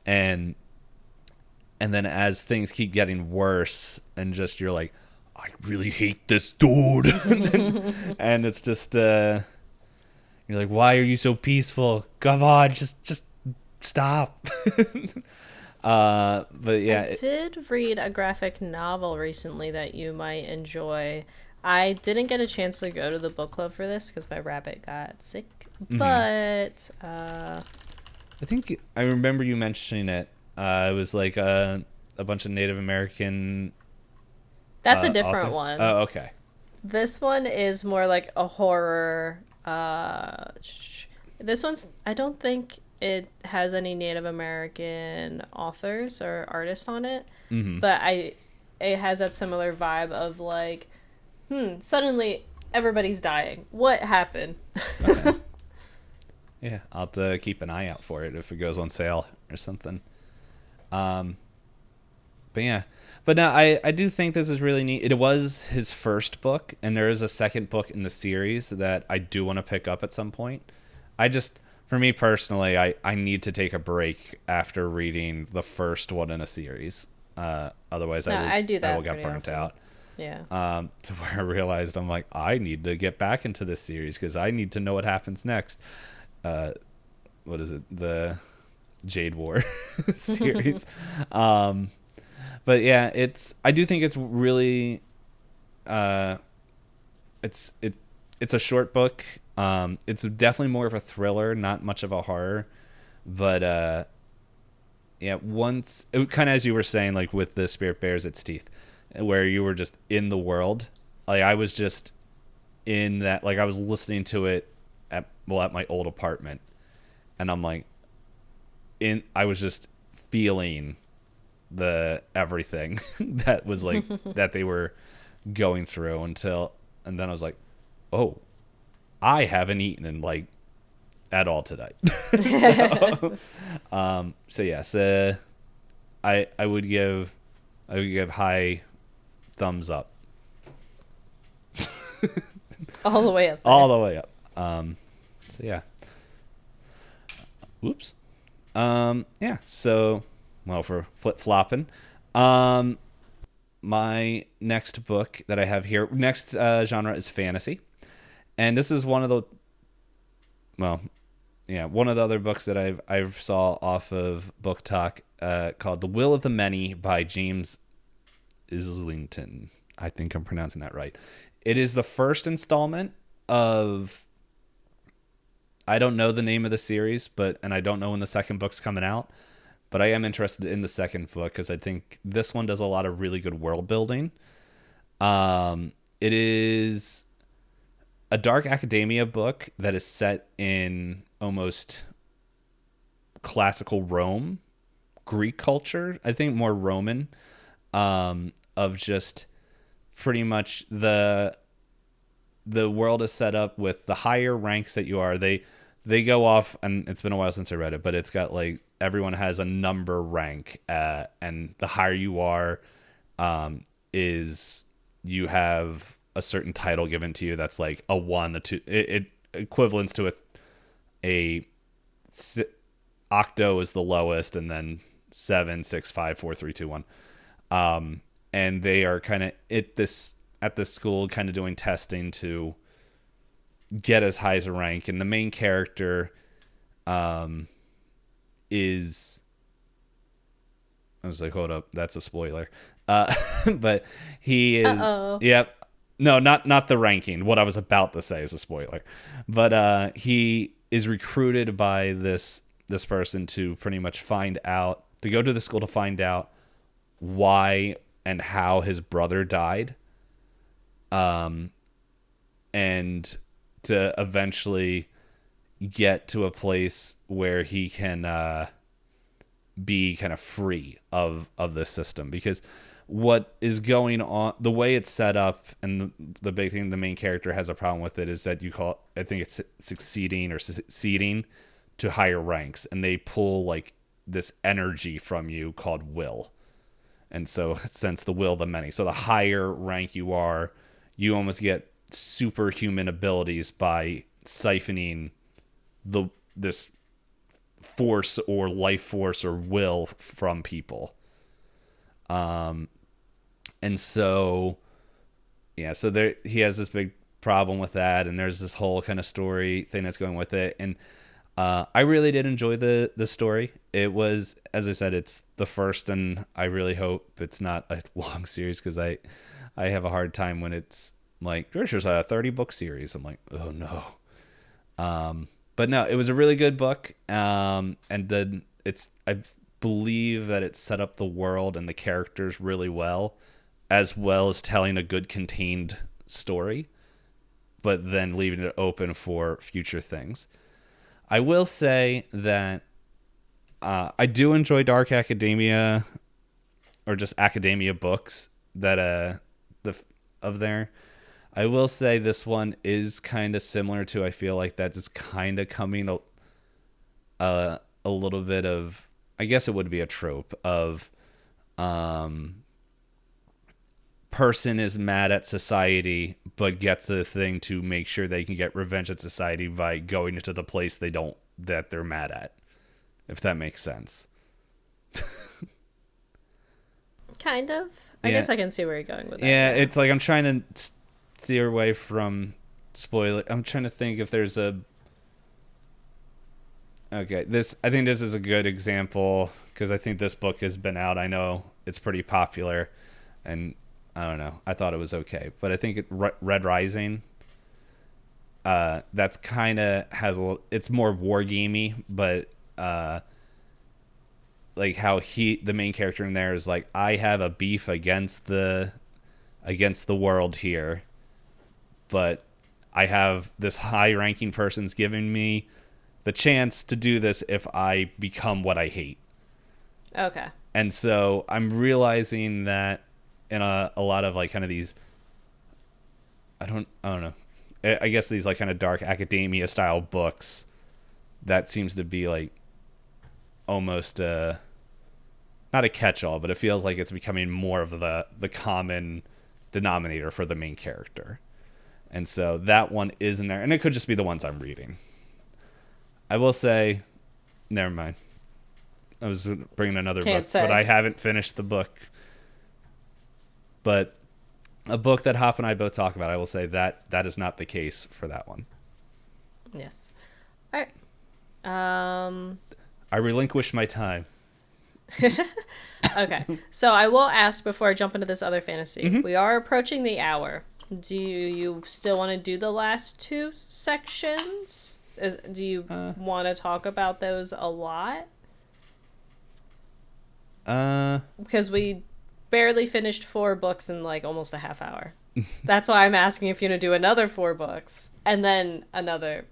and then as things keep getting worse, and just you're like, I really hate this dude. And it's just you're like, why are you so peaceful? Come on, just stop. But yeah, I did read a graphic novel recently that you might enjoy. I didn't get a chance to go to the book club for this because my rabbit got sick, but I think I remember you mentioning it. It was like a bunch of Native American. That's a different one. Oh, okay. This one is more like a horror. This one's, I don't think it has any Native American authors or artists on it, but it has that similar vibe of like Suddenly everybody's dying. What happened? Okay. Yeah, I'll have to keep an eye out for it if it goes on sale or something. Um, but yeah, but no, I do think this is really neat. It was his first book, and there is a second book in the series that I do want to pick up at some point. I just, for me personally, I need to take a break after reading the first one in a series. Otherwise, No, I do I will that get pretty burnt often. out. Yeah. To where I realized I'm like, I need to get back into this series because I need to know what happens next. What is it? The Jade War series. Um, but yeah, I do think it's really uh, it's a short book. It's definitely more of a thriller, not much of a horror. But yeah, once kind of as you were saying, like with the Spirit Bears its teeth, where you were just in the world. Like I was just in that. Like I was listening to it at my old apartment, and I'm like, I was just feeling the everything that was like that they were going through and then I was like, oh, I haven't eaten in like at all tonight. So yes, I would give high thumbs up All the way up there. all the way up. So yeah. Whoops. Yeah. So, well, for flip flopping, my next book that I have here, next genre is fantasy, and this is one of the, well, yeah, one of the other books that I've saw off of Book Talk, called "The Will of the Many" by James Islington. I think I'm pronouncing that right. It is the first installment of. I don't know the name of the series, and I don't know when the second book's coming out. But I am interested in the second book because I think this one does a lot of really good world building. It is a dark academia book that is set in almost classical Rome, Greek culture. I think more Roman, of just pretty much the world is set up with the higher ranks that you are. They go off, and it's been a while since I read it, but it's got like everyone has a number rank, and the higher you are, is you have a certain title given to you that's like a 1, a 2. It equivalents to a octo is the lowest, and then 7, 6, 5, 4, 3, 2, 1. And they are kind of at this school, kind of doing testing to get as high as a rank, and the main character is, I was like, hold up, that's a spoiler. But he is, Uh-oh. yep. No, not the ranking. What I was about to say is a spoiler. But he is recruited by this person to pretty much to go to the school to find out why and how his brother died. And to eventually get to a place where he can be kind of free of this system, because what is going on, the way it's set up, and the big thing the main character has a problem with it is that I think it's succeeding or seeding to higher ranks, and they pull like this energy from you called will. And so since the will of the many, so the higher rank you are, you almost get superhuman abilities by siphoning this force or life force or will from people. And so yeah, so there he has this big problem with that, and there's this whole kind of story thing that's going with it. And I really did enjoy the story. It was, as I said, it's the first, and I really hope it's not a long series, because I have a hard time when it's like, there's just a 30-book series. I'm like, oh no. But no, it was a really good book. And then I believe that it set up the world and the characters really well as telling a good contained story, but then leaving it open for future things. I will say that I do enjoy dark academia, or just academia books that of there. I will say this one is kind of similar to, I feel like that's kind of coming a little bit of, I guess it would be a trope of person is mad at society but gets a thing to make sure they can get revenge at society by going into the place that they're mad at, if that makes sense. Kind of. I guess I can see where you're going with that. Yeah, it's like I'm trying to steer away from spoiler. I'm trying to think if there's a. Okay, I think this is a good example because I think this book has been out. I know it's pretty popular, and I don't know. I thought it was okay, but I think Red Rising. That's kind of has a little. It's more war gamey, but like how the main character in there is like, I have a beef against the world here, but I have this high ranking person's giving me the chance to do this if I become what I hate. Okay. And so I'm realizing that in a lot of like kind of these, I don't know, I guess these like kind of dark academia style books, that seems to be like almost not a catch-all, but it feels like it's becoming more of the common denominator for the main character. And so that one is in there, and it could just be the ones I'm reading. I will say, never mind. I was bringing another book, but I haven't finished the book. But a book that Hop and I both talk about, I will say that is not the case for that one. Yes. All right. I relinquished my time. Okay. So I will ask before I jump into this other fantasy. Mm-hmm. We are approaching the hour. Do you still want to do the last two sections? Do you want to talk about those a lot? Because we barely finished 4 books in like almost a half hour. That's why I'm asking if you're going to do another 4 books and then another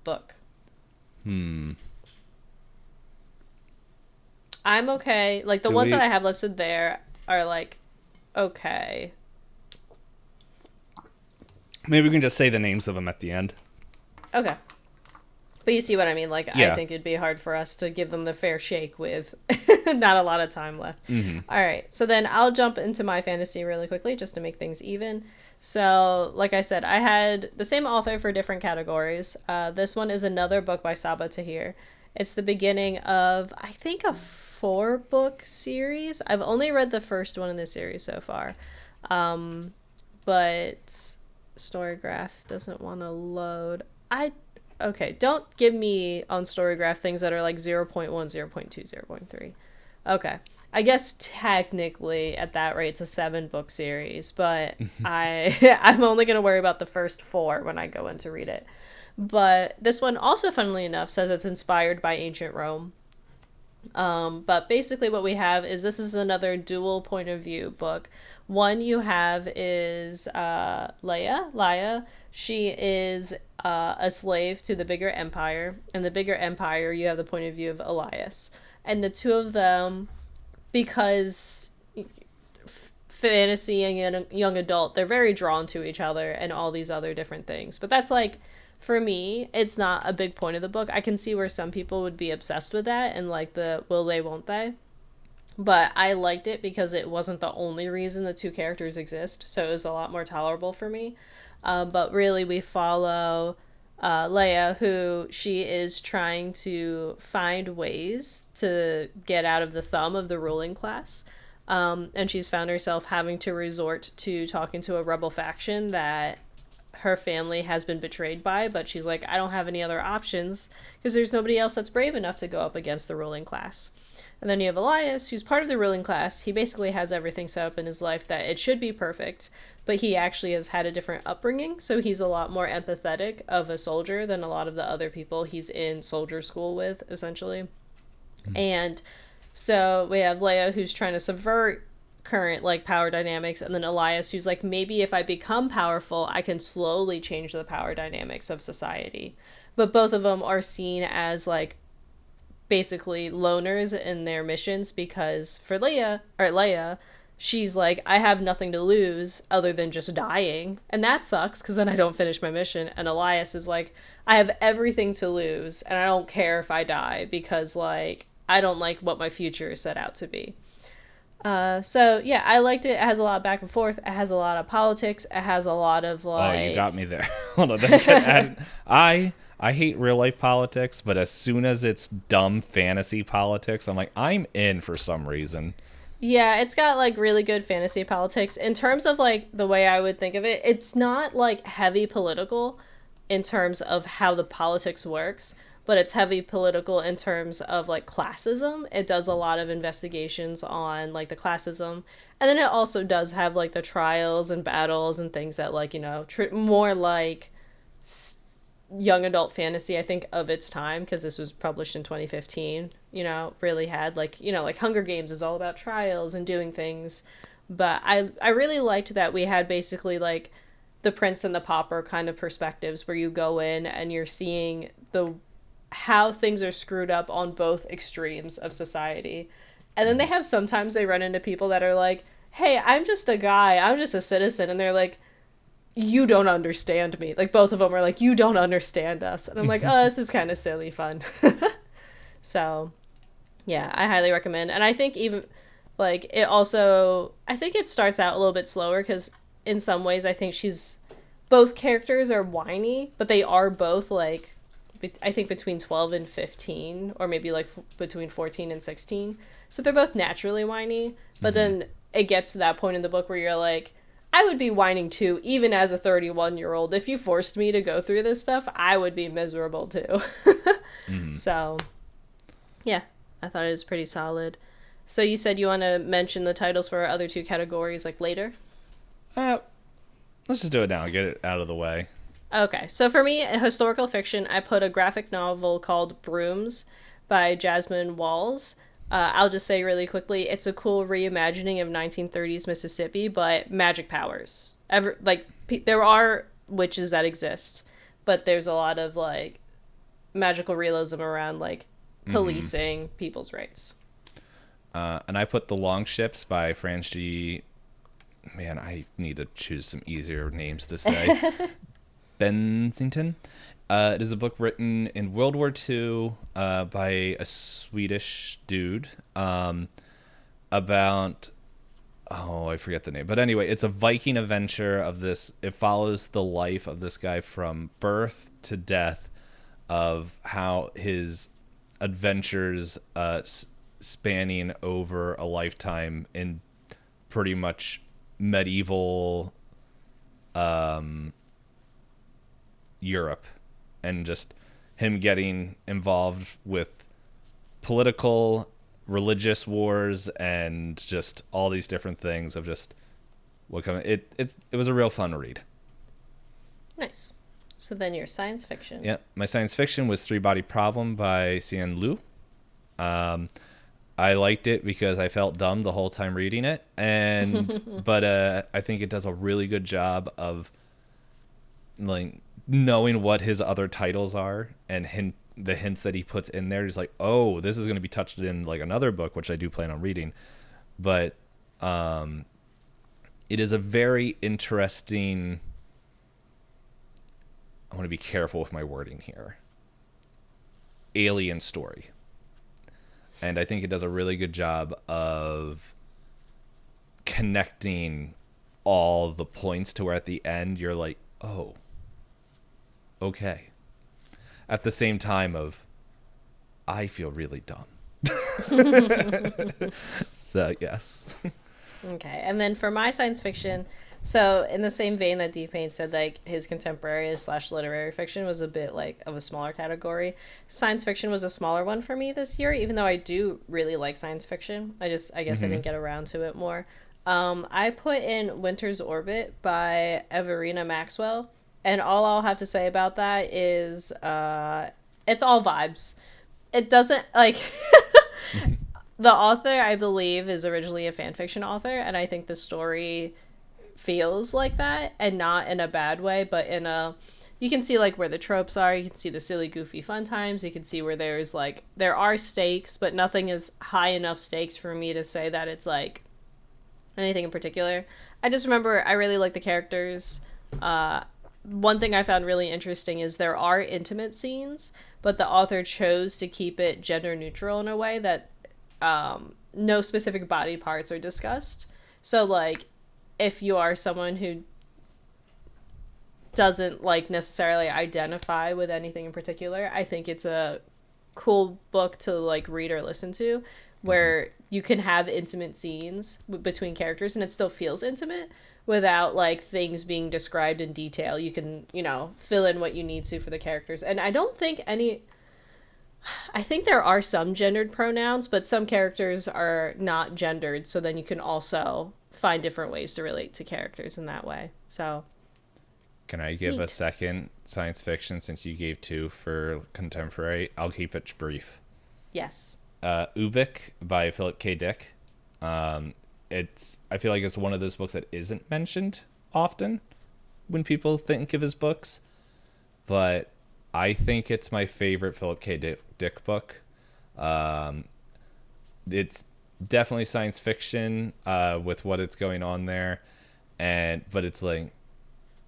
book. I'm okay. Like the ones that I have listed there are like, okay. Maybe we can just say the names of them at the end. Okay. But you see what I mean? Like, yeah. I think it'd be hard for us to give them the fair shake with not a lot of time left. Mm-hmm. All right. So then I'll jump into my fantasy really quickly just to make things even. So, like I said, I had the same author for different categories. This one is another book by Saba Tahir. It's the beginning of, I think, a 4-book series. I've only read the first one in the series so far. But Storygraph doesn't want to load. Okay, don't give me on Storygraph things that are like 0.1, 0.2, 0.3. Okay. I guess technically at that rate it's a 7-book series, but I'm only going to worry about the first 4 when I go in to read it. But this one also, funnily enough, says it's inspired by ancient Rome. But basically what we have is this is another dual point of view book. One you have is Leia. She is a slave to the bigger empire. And the bigger empire, you have the point of view of Elias. And the two of them, because fantasy and young adult, they're very drawn to each other and all these other different things. But that's like, for me, it's not a big point of the book. I can see where some people would be obsessed with that and like the will they, won't they. But I liked it because it wasn't the only reason the two characters exist. So it was a lot more tolerable for me. But really, we follow Leia, who she is trying to find ways to get out of the thumb of the ruling class. And she's found herself having to resort to talking to a rebel faction that her family has been betrayed by, but she's like, I don't have any other options because there's nobody else that's brave enough to go up against the ruling class. And then you have Elias, who's part of the ruling class. He basically has everything set up in his life that it should be perfect, but he actually has had a different upbringing, so he's a lot more empathetic of a soldier than a lot of the other people he's in soldier school with, essentially. And so we have Leia, who's trying to subvert current like power dynamics, and then Elias, who's like, maybe if I become powerful I can slowly change the power dynamics of society. But both of them are seen as like basically loners in their missions, because for Leia, she's like, I have nothing to lose other than just dying, and that sucks because then I don't finish my mission. And Elias is like, I have everything to lose, and I don't care if I die because like I don't like what my future is set out to be. So yeah, I liked it. It has a lot of back and forth. It has a lot of politics. It has a lot of like. Oh, you got me there. Hold on, that's good. I hate real life politics, but as soon as it's dumb fantasy politics, I'm like, I'm in for some reason. Yeah, it's got like really good fantasy politics. In terms of like the way I would think of it, it's not like heavy political in terms of how the politics works, but it's heavy political in terms of like classism. It does a lot of investigations on like the classism. And then it also does have like the trials and battles and things that like, more like young adult fantasy, I think, of its time, because this was published in 2015, really had like, like Hunger Games is all about trials and doing things. But I really liked that we had basically like the prince and the pauper kind of perspectives, where you go in and you're seeing how things are screwed up on both extremes of society. And then sometimes they run into people that are like, hey, I'm just a guy, I'm just a citizen, and they're like, you don't understand me. Like, both of them are like, you don't understand us. And I'm like, oh, this is kind of silly fun. So, yeah, I highly recommend. And I think even, like, I think it starts out a little bit slower, because in some ways I think both characters are whiny, but they are both, like, I think between 12 and 15, or maybe, like, between 14 and 16. So they're both naturally whiny, but then it gets to that point in the book where you're like, I would be whining too, even as a 31-year-old. If you forced me to go through this stuff, I would be miserable too. So, yeah, I thought it was pretty solid. So you said you want to mention the titles for our other two categories, like, later? Let's just do it now and get it out of the way. Okay, so for me, historical fiction, I put a graphic novel called Brooms by Jasmine Walls. I'll just say really quickly, it's a cool reimagining of 1930s Mississippi, but magic powers. There are witches that exist, but there's a lot of, like, magical realism around, like, policing people's rights. And I put The Longships by Franz G. Man, I need to choose some easier names to say. Bensington. It is a book written in World War II by a Swedish dude about, I forget the name. But anyway, it's a Viking adventure of this. It follows the life of this guy from birth to death, of how his adventures spanning over a lifetime in pretty much medieval Europe. And just him getting involved with political, religious wars, and just all these different things of just what coming. It was a real fun read. Nice. So then your science fiction. Yeah, my science fiction was Three Body Problem by Cian Liu. I liked it because I felt dumb the whole time reading it, but I think it does a really good job of, like, knowing what his other titles are and the hints that he puts in there. He's like, oh, this is going to be touched in, like, another book, which I do plan on reading. But it is a very interesting... I want to be careful with my wording here. Alien story. And I think it does a really good job of connecting all the points to where at the end you're like, oh, okay. At the same time of, I feel really dumb. So, yes. Okay, and then for my science fiction, so in the same vein that Payne said, like, his contemporary / literary fiction was a bit, like, of a smaller category, science fiction was a smaller one for me this year, even though I do really like science fiction. I guess I didn't get around to it more. I put in Winter's Orbit by Everina Maxwell. And all I'll have to say about that is it's all vibes. It doesn't, like... The author, I believe, is originally a fanfiction author, and I think the story feels like that, and not in a bad way, but in a... You can see, like, where the tropes are, you can see the silly, goofy fun times, you can see where there's, like... There are stakes, but nothing is high enough stakes for me to say that it's, like, anything in particular. I just remember I really like the characters. One thing I found really interesting is there are intimate scenes, but the author chose to keep it gender neutral in a way that no specific body parts are discussed. So, like, if you are someone who doesn't, like, necessarily identify with anything in particular, I think it's a cool book to, like, read or listen to, where you can have intimate scenes between characters and it still feels intimate without, like, things being described in detail. You can, fill in what you need to for the characters. And I don't think I think there are some gendered pronouns, but some characters are not gendered, so then you can also find different ways to relate to characters in that way. So, can I give neat. a second science fiction since you gave two for contemporary? I'll keep it brief. Yes. Ubik by Philip K. Dick. I feel like it's one of those books that isn't mentioned often when people think of his books, but I think it's my favorite Philip K. Dick book. It's definitely science fiction with what it's going on there, but it's like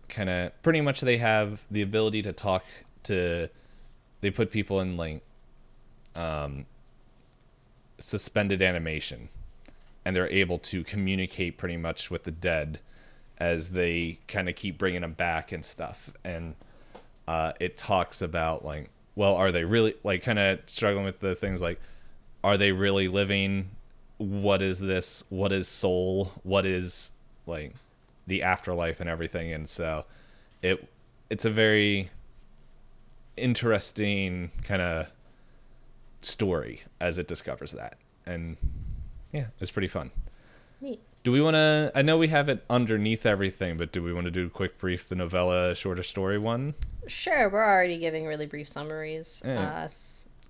kind of pretty much they have the ability to talk to. They put people in like suspended animation, and they're able to communicate pretty much with the dead as they kind of keep bringing them back and stuff. And it talks about like, well, are they really, like, kind of struggling with the things like, are they really living? What is this? What is soul? What is like the afterlife and everything? And so it's a very interesting kind of story as it discovers that. And yeah, it's pretty fun. Neat. Do we want to, I know we have it underneath everything, but do we want to do a quick brief, the novella shorter story one? Sure, we're already giving really brief summaries. Yeah.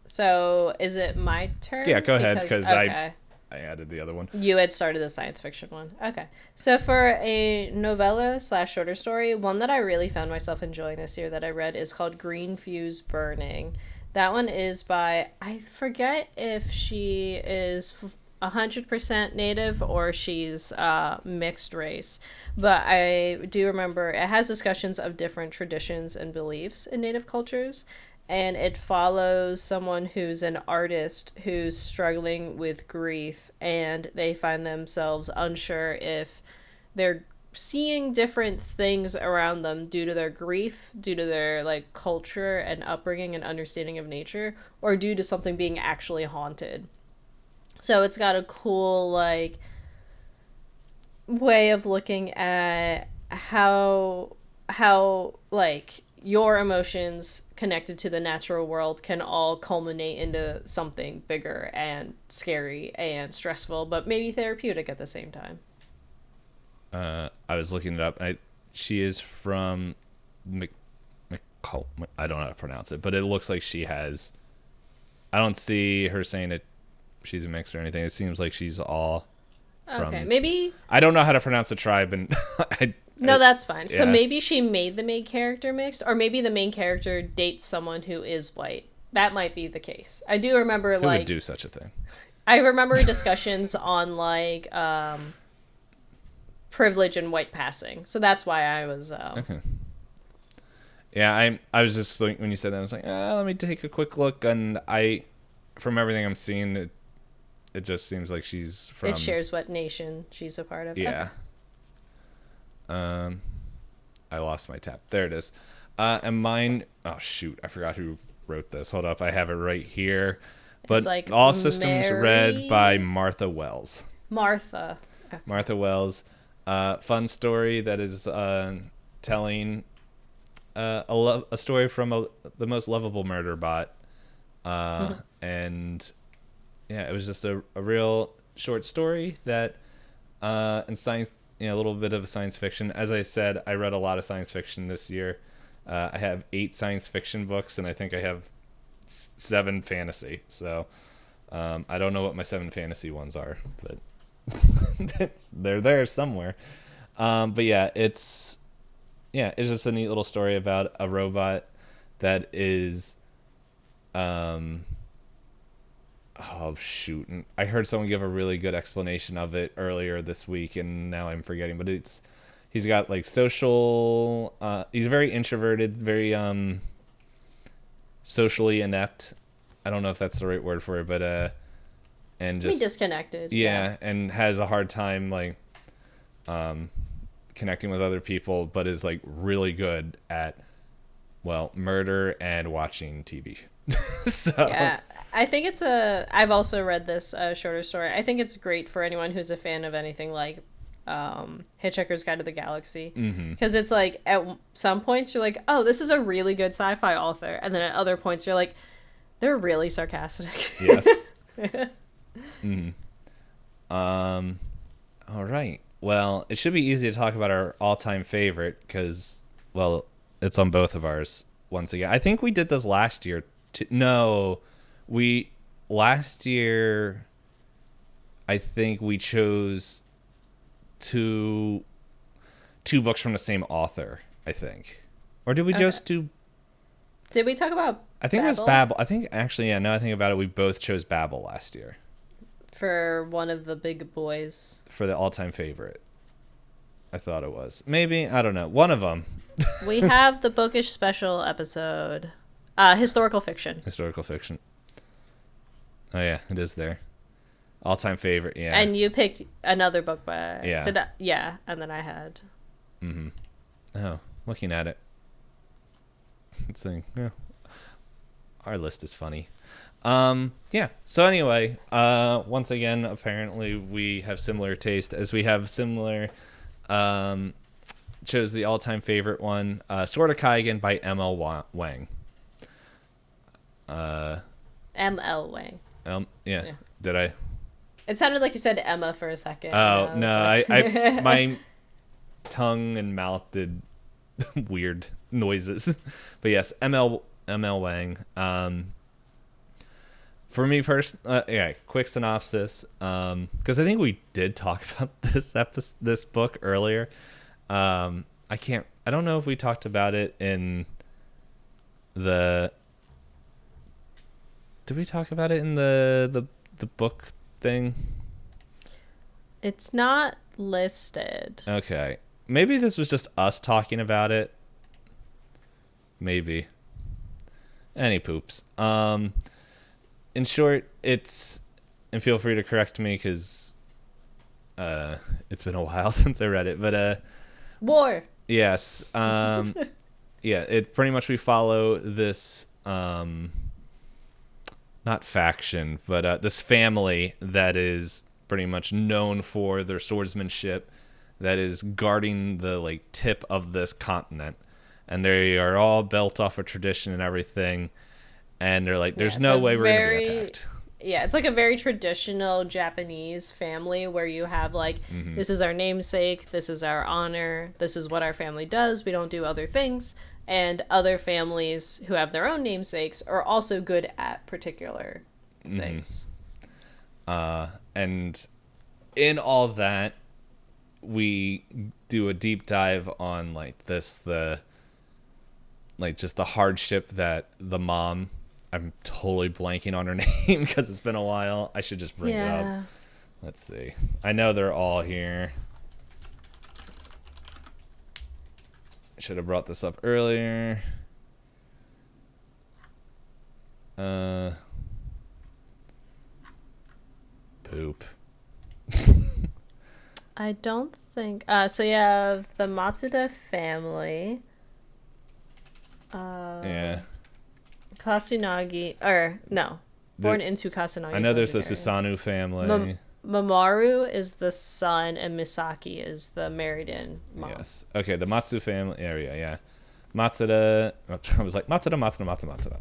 So is it my turn? Yeah, go ahead, because okay. I added the other one. You had started the science fiction one. Okay. So for a novella / shorter story, one that I really found myself enjoying this year that I read is called Green Fuse Burning. That one is by, I forget if she is 100% native or she's mixed race, but I do remember it has discussions of different traditions and beliefs in native cultures, and it follows someone who's an artist who's struggling with grief, and they find themselves unsure if they're seeing different things around them due to their grief, due to their like culture and upbringing and understanding of nature, or due to something being actually haunted. So it's got a cool like way of looking at how like your emotions connected to the natural world can all culminate into something bigger and scary and stressful, but maybe therapeutic at the same time. I was looking it up. She is from I don't know how to pronounce it, but it looks like she has. I don't see her saying that she's a mix or anything. It seems like she's all from. Okay, maybe. I don't know how to pronounce the tribe, and No, that's fine. Yeah. So maybe she made the main character mixed, or maybe the main character dates someone who is white. That might be the case. I do remember who would do such a thing? I remember discussions on like privilege and white passing. So that's why I was Okay. Yeah, I was just like, when you said that, I was like, let me take a quick look, and from everything I'm seeing, it just seems like she's from. It shares what nation she's a part of. Yeah. Okay. I lost my tab. There it is. And mine. Oh shoot! I forgot who wrote this. Hold up, I have it right here. But It's like All Systems Read by Martha Wells. Martha. Okay. Martha Wells. Fun story that is telling a story from the most lovable murder bot. And yeah, it was just a real short story that in science, a little bit of science fiction. As I said, I read a lot of science fiction this year. I have 8 science fiction books, and I think I have 7 fantasy. So I don't know what my 7 fantasy ones are, but they're there somewhere. But yeah, it's just a neat little story about a robot that is oh shoot, I heard someone give a really good explanation of it earlier this week, and now I'm forgetting. But he's got like social. He's very introverted, very socially inept. I don't know if that's the right word for it, but and just disconnected. Yeah, and has a hard time like connecting with other people, but is like really good at murder and watching TV. So Yeah, I think I've also read this shorter story. I think it's great for anyone who's a fan of anything like Hitchhiker's Guide to the Galaxy, because it's like at some points you're like, oh, this is a really good sci-fi author, and then at other points you're like, they're really sarcastic. Yes. All right. Well, it should be easy to talk about our all-time favorite because, well, it's on both of ours once again. I think we did this last year. Last year, I think we chose two books from the same author, I think. Or did we just do... Did we talk about I think Babel? It was Babel. I think, actually, yeah, now I think about it, we both chose Babel last year. For one of the big boys. For the all-time favorite. I thought it was. Maybe, I don't know. One of them. We have the Bookish special episode. Historical fiction. Historical fiction. Oh, yeah, it is there. All-time favorite, yeah. And you picked another book by... Yeah. And then I had... Mm-hmm. Oh, looking at it. It's like, yeah. Our list is funny. Yeah. So anyway, once again, apparently we have similar taste as we have similar... chose the all-time favorite one, Sword of Kaigen by M.L. Wang. M.L. Wang. Yeah. Did I? It sounded like you said Emma for a second. Oh, no. I my tongue and mouth did weird noises. But yes, M.L. Wang. For me personally, quick synopsis. Because I think we did talk about this book earlier. I don't know if we talked about it in the... Did we talk about it in the book thing? It's not listed. Okay. Maybe this was just us talking about it. Maybe. Any poops. In short, it's... And feel free to correct me, because it's been a while since I read it. But... War! Yes. Yeah, it pretty much we follow this... not faction, but this family that is pretty much known for their swordsmanship, that is guarding the tip of this continent, and they are all built off of tradition and everything, and they're like, there's no way we're gonna be attacked. Yeah, it's like a very traditional Japanese family where you have this is our namesake, this is our honor, this is what our family does, we don't do other things. And other families who have their own namesakes are also good at particular things. And in all that, we do a deep dive on just the hardship that the mom... I'm totally blanking on her name because it's been a while. I should just bring it up. Let's see. I know they're all here. Should have brought this up earlier. Poop. I don't think... so you have the Matsuda family. Yeah. Kasunagi... Born into Kasunagi. I know there's a Susanoo family. Mamoru is the son, and Misaki is the married-in mom. Yes. Okay, the Matsu family area, yeah. Matsuda... I was like, Matsuda.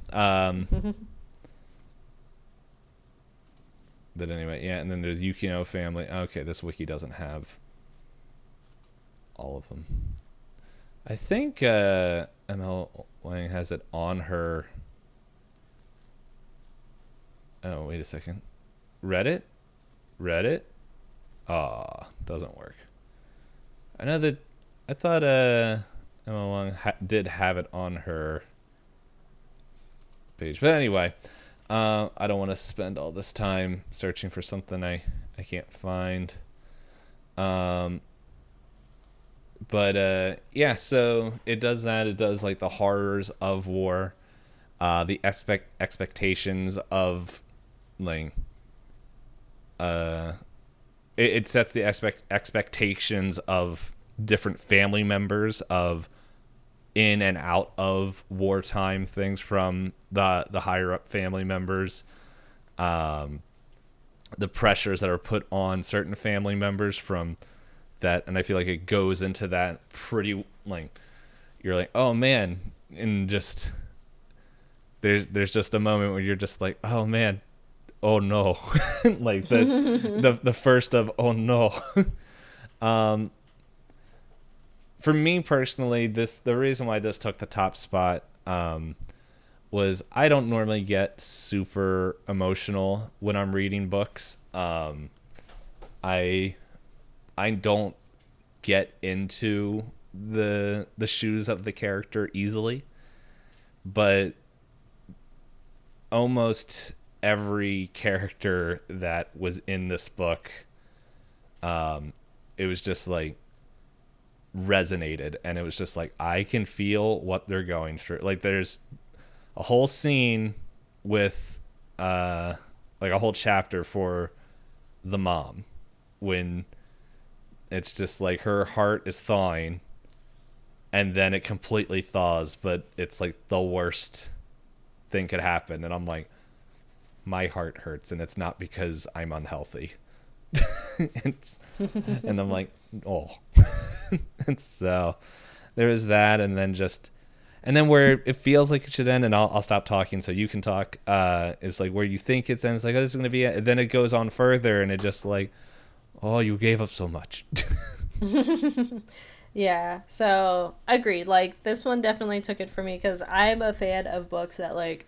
But anyway, yeah, and then there's Yukino family. Okay, this wiki doesn't have all of them. I think ML Wang has it on her... Oh, wait a second. Reddit? Doesn't work. I know that... I thought Emma Wang did have it on her page. But anyway, I don't want to spend all this time searching for something I can't find. But yeah, so it does that. It does like the horrors of war, the expectations of like it sets the expectations of different family members of in and out of wartime things from the higher up family members, the pressures that are put on certain family members from that. And I feel like it goes into that pretty, like, you're like, oh man, and just there's just a moment where you're just like, oh man, oh no. Like this, the first of oh no. For me personally, the reason why this took the top spot was I don't normally get super emotional when I'm reading books. I don't get into the shoes of the character easily, but almost every character that was in this book, it was just like resonated, and it was just like I can feel what they're going through. Like there's a whole scene with like a whole chapter for the mom when it's just like her heart is thawing and then it completely thaws, but it's like the worst thing could happen, and I'm like, my heart hurts, and it's not because I'm unhealthy. And I'm like, oh. And so there was that, and then where it feels like it should end, and I'll stop talking so you can talk, is like where you think it ends, like, oh, this is going to be it. And then it goes on further, and it just like, oh, you gave up so much. Yeah, so agreed. Like this one definitely took it for me because I'm a fan of books that like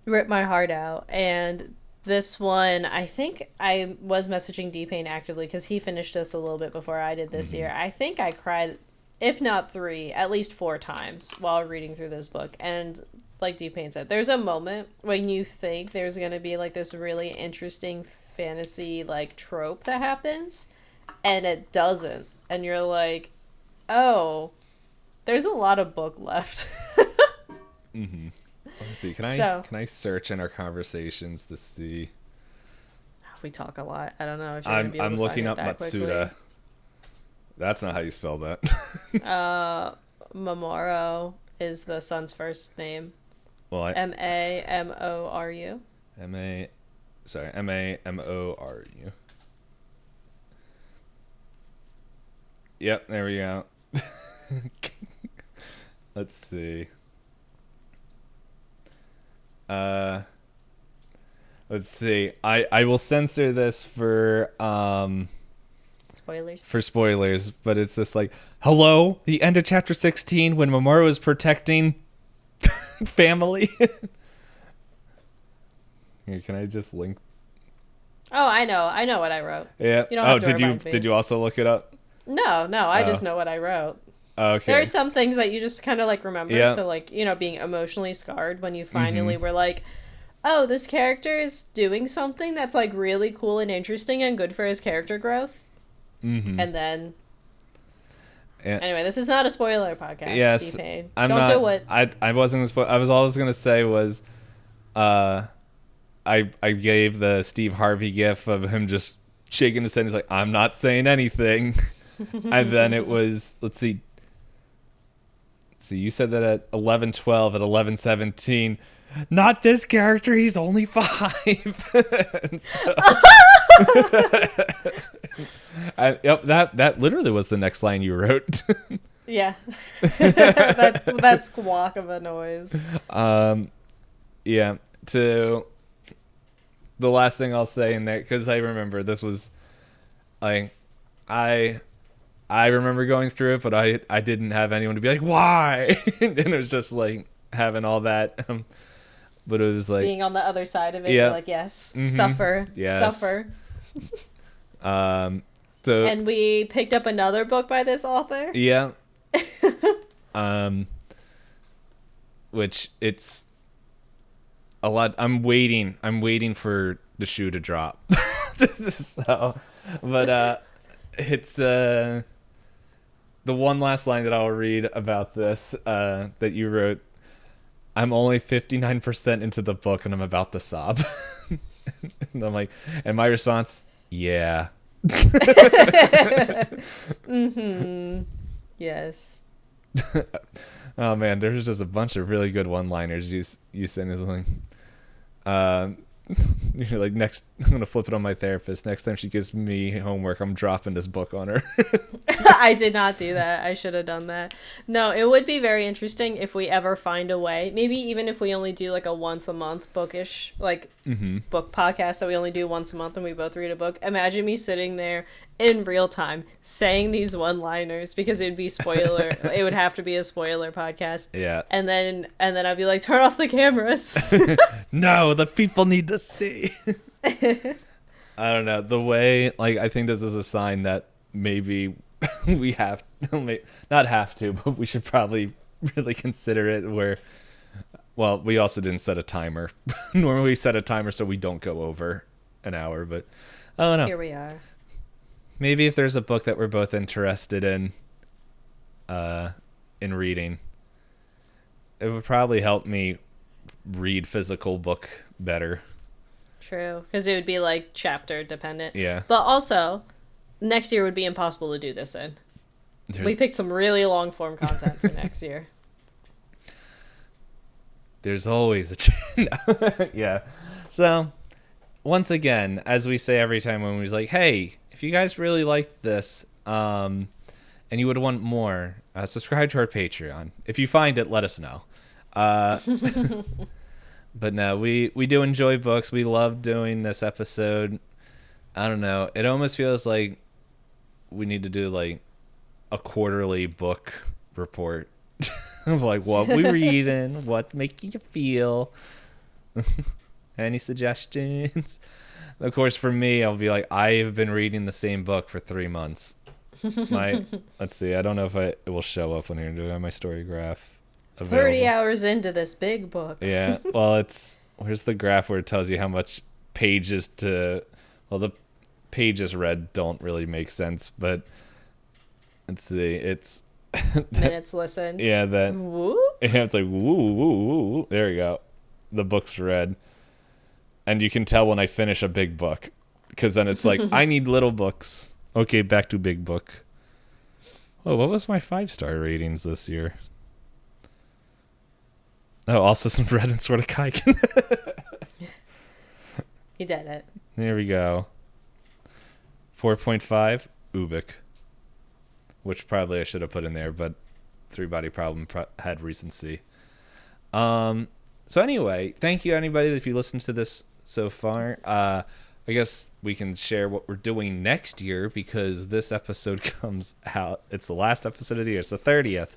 rip my heart out, and this one, I think I was messaging Dpayne actively because he finished this a little bit before I did this year. I think I cried, if not 3, at least 4 times while reading through this book. And like Dpayne said, there's a moment when you think there's going to be like this really interesting fantasy like trope that happens, and it doesn't. And you're like, oh, there's a lot of book left. Mm-hmm. Let me see. Can I search in our conversations to see? We talk a lot. I don't know if you're gonna be able I'm to looking find up it that Matsuda. quickly. That's not how you spell that. Mamoru is the son's first name. Well, Mamoru. Mamoru. Yep, there we go. Let's see. Let's see. I will censor this for spoilers, but it's just like, hello, the end of chapter 16 when Mamoru is protecting family. Here, can I just link? Oh, I know what I wrote. Yeah. You don't have to did you remind me. did you also look it up? No, I just know what I wrote. Okay. There are some things that you just kind of like remember. Yeah. So like, being emotionally scarred when you finally were like, oh, this character is doing something that's like really cool and interesting and good for his character growth. Mm-hmm. And then anyway, this is not a spoiler podcast. Yes. Dpayne. I'm Don't not, do it. I wasn't gonna spoil. I was always gonna say was I gave the Steve Harvey gif of him just shaking his head. He's like, I'm not saying anything. And then it was, let's see, you said that at 11:12, at 11:17, not this character, he's only 5. Yep, that literally was the next line you wrote. Yeah. that's squawk of a noise. Yeah, to the last thing I'll say in there, because I remember this was like, I remember going through it, but I didn't have anyone to be like, why? And it was just like having all that. But it was like being on the other side of it, yeah. You're like, yes, suffer. So, and we picked up another book by this author. Yeah. Which it's a lot. I'm waiting for the shoe to drop. So, but it's the one last line that I'll read about this that you wrote. I'm only 59% into the book and I'm about to sob. And I'm like, and my response, yeah. Mm-hmm. Yes. Oh man, there's just a bunch of really good one-liners you sent. Is like, you're like, next, I'm gonna flip it on my therapist. Next time she gives me homework, I'm dropping this book on her. I did not do that. I should have done that. No, it would be very interesting if we ever find a way. Maybe even if we only do like a once a month bookish, like book podcast that we only do once a month and we both read a book. Imagine me sitting there in real time saying these one-liners because it would be spoiler. It would have to be a spoiler podcast. Yeah. And then I'd be like, turn off the cameras. No, the people need to see. I don't know. The way, like, I think this is a sign that maybe we have, not have to, but we should probably really consider it where, well, we also didn't set a timer. Normally we set a timer so we don't go over an hour, but I don't know. Here we are. Maybe if there's a book that we're both interested in reading, it would probably help me read physical book better. True, because it would be like chapter dependent. Yeah. But also, next year would be impossible to do this in. We picked some really long form content for next year. There's always a chance. Yeah. So, once again, as we say every time when we're like, hey, if you guys really liked this, and you would want more, subscribe to our Patreon. If you find it, let us know. But no, we do enjoy books. We love doing this episode. I don't know. It almost feels like we need to do like a quarterly book report of like what we reading, what making you feel. Any suggestions? Of course, for me, I'll be like, I've been reading the same book for 3 months. Let's see. I don't know if it will show up on here. Do I have my story graph available? 30 hours into this big book. Yeah. Well, where's the graph where it tells you how much pages to, well, the pages read don't really make sense, but let's see. It's minutes listened. Yeah, that. Woo? Yeah, it's like woo, woo, woo. There you go. The book's read. And you can tell when I finish a big book, because then it's like, I need little books. Okay, back to big book. Oh, what was my 5-star ratings this year? Oh, also some Red and Sword of Kaiken. He did it. There we go. 4.5, Ubik. Which probably I should have put in there, but 3-Body Problem had recency. So anyway, thank you anybody if you listened to this so far. I guess we can share what we're doing next year because this episode comes out. It's the last episode of the year. It's the 30th.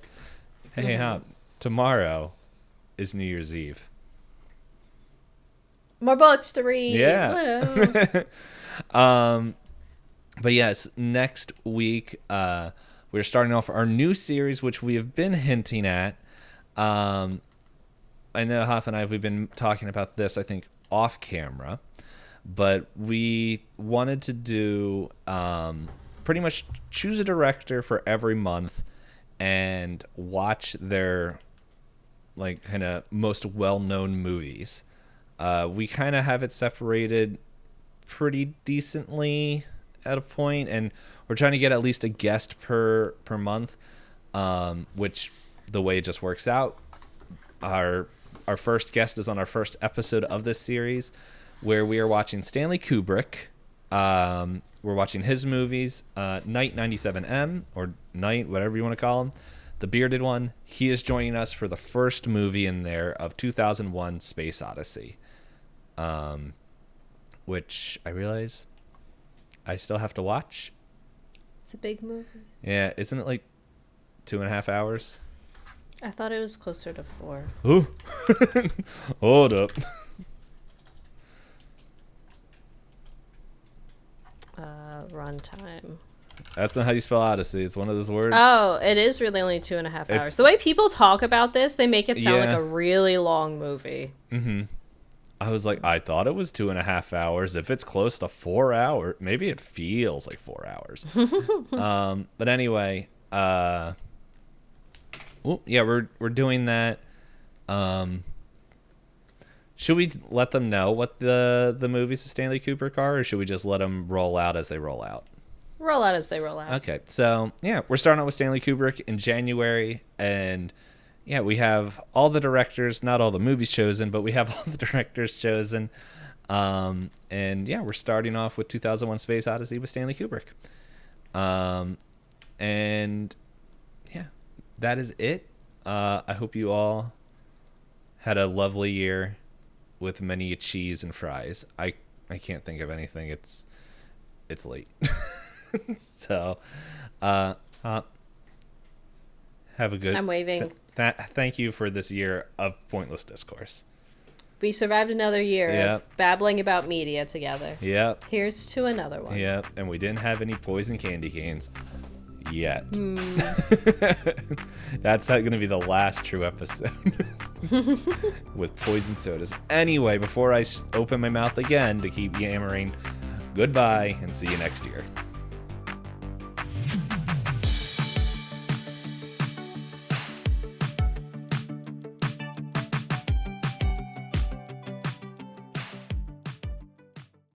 Hey, tomorrow is New Year's Eve. More books to read. Yeah. But yes, next week we're starting off our new series, which we have been hinting at. I know Hop and we've been talking about this, I think, off camera, but we wanted to do pretty much choose a director for every month and watch their like kind of most well-known movies. We kind of have it separated pretty decently at a point, and we're trying to get at least a guest per month, which the way it just works out, our first guest is on our first episode of this series, where we are watching Stanley Kubrick. We're watching his movies, Night 97M, or Night, whatever you want to call him, the bearded one. He is joining us for the first movie in there of 2001 Space Odyssey, which I realize I still have to watch. It's a big movie. Yeah, isn't it like 2.5 hours? I thought it was closer to 4. Ooh. Hold up. Runtime. That's not how you spell Odyssey. It's one of those words. Oh, it is really only 2.5 hours. The way people talk about this, they make it sound like a really long movie. Mm-hmm. I was like, I thought it was 2.5 hours. If it's close to 4 hours, maybe it feels like 4 hours. But anyway, yeah, we're doing that. Should we let them know what the movies of Stanley Kubrick are, or should we just let them roll out as they roll out? Roll out as they roll out. Okay, so yeah, we're starting out with Stanley Kubrick in January, and yeah, we have all the directors, not all the movies chosen, but we have all the directors chosen. And yeah, we're starting off with 2001: Space Odyssey with Stanley Kubrick. And yeah, that is it. I hope you all had a lovely year with many cheese and fries. I can't think of anything. It's late. So, have a good. I'm waving. Thank you for this year of pointless discourse. We survived another year of babbling about media together. Yep. Here's to another one. Yep. And we didn't have any poison candy canes yet. That's not going to be the last true episode with poison sodas. Anyway, before I open my mouth again to keep yammering, goodbye and see you next year.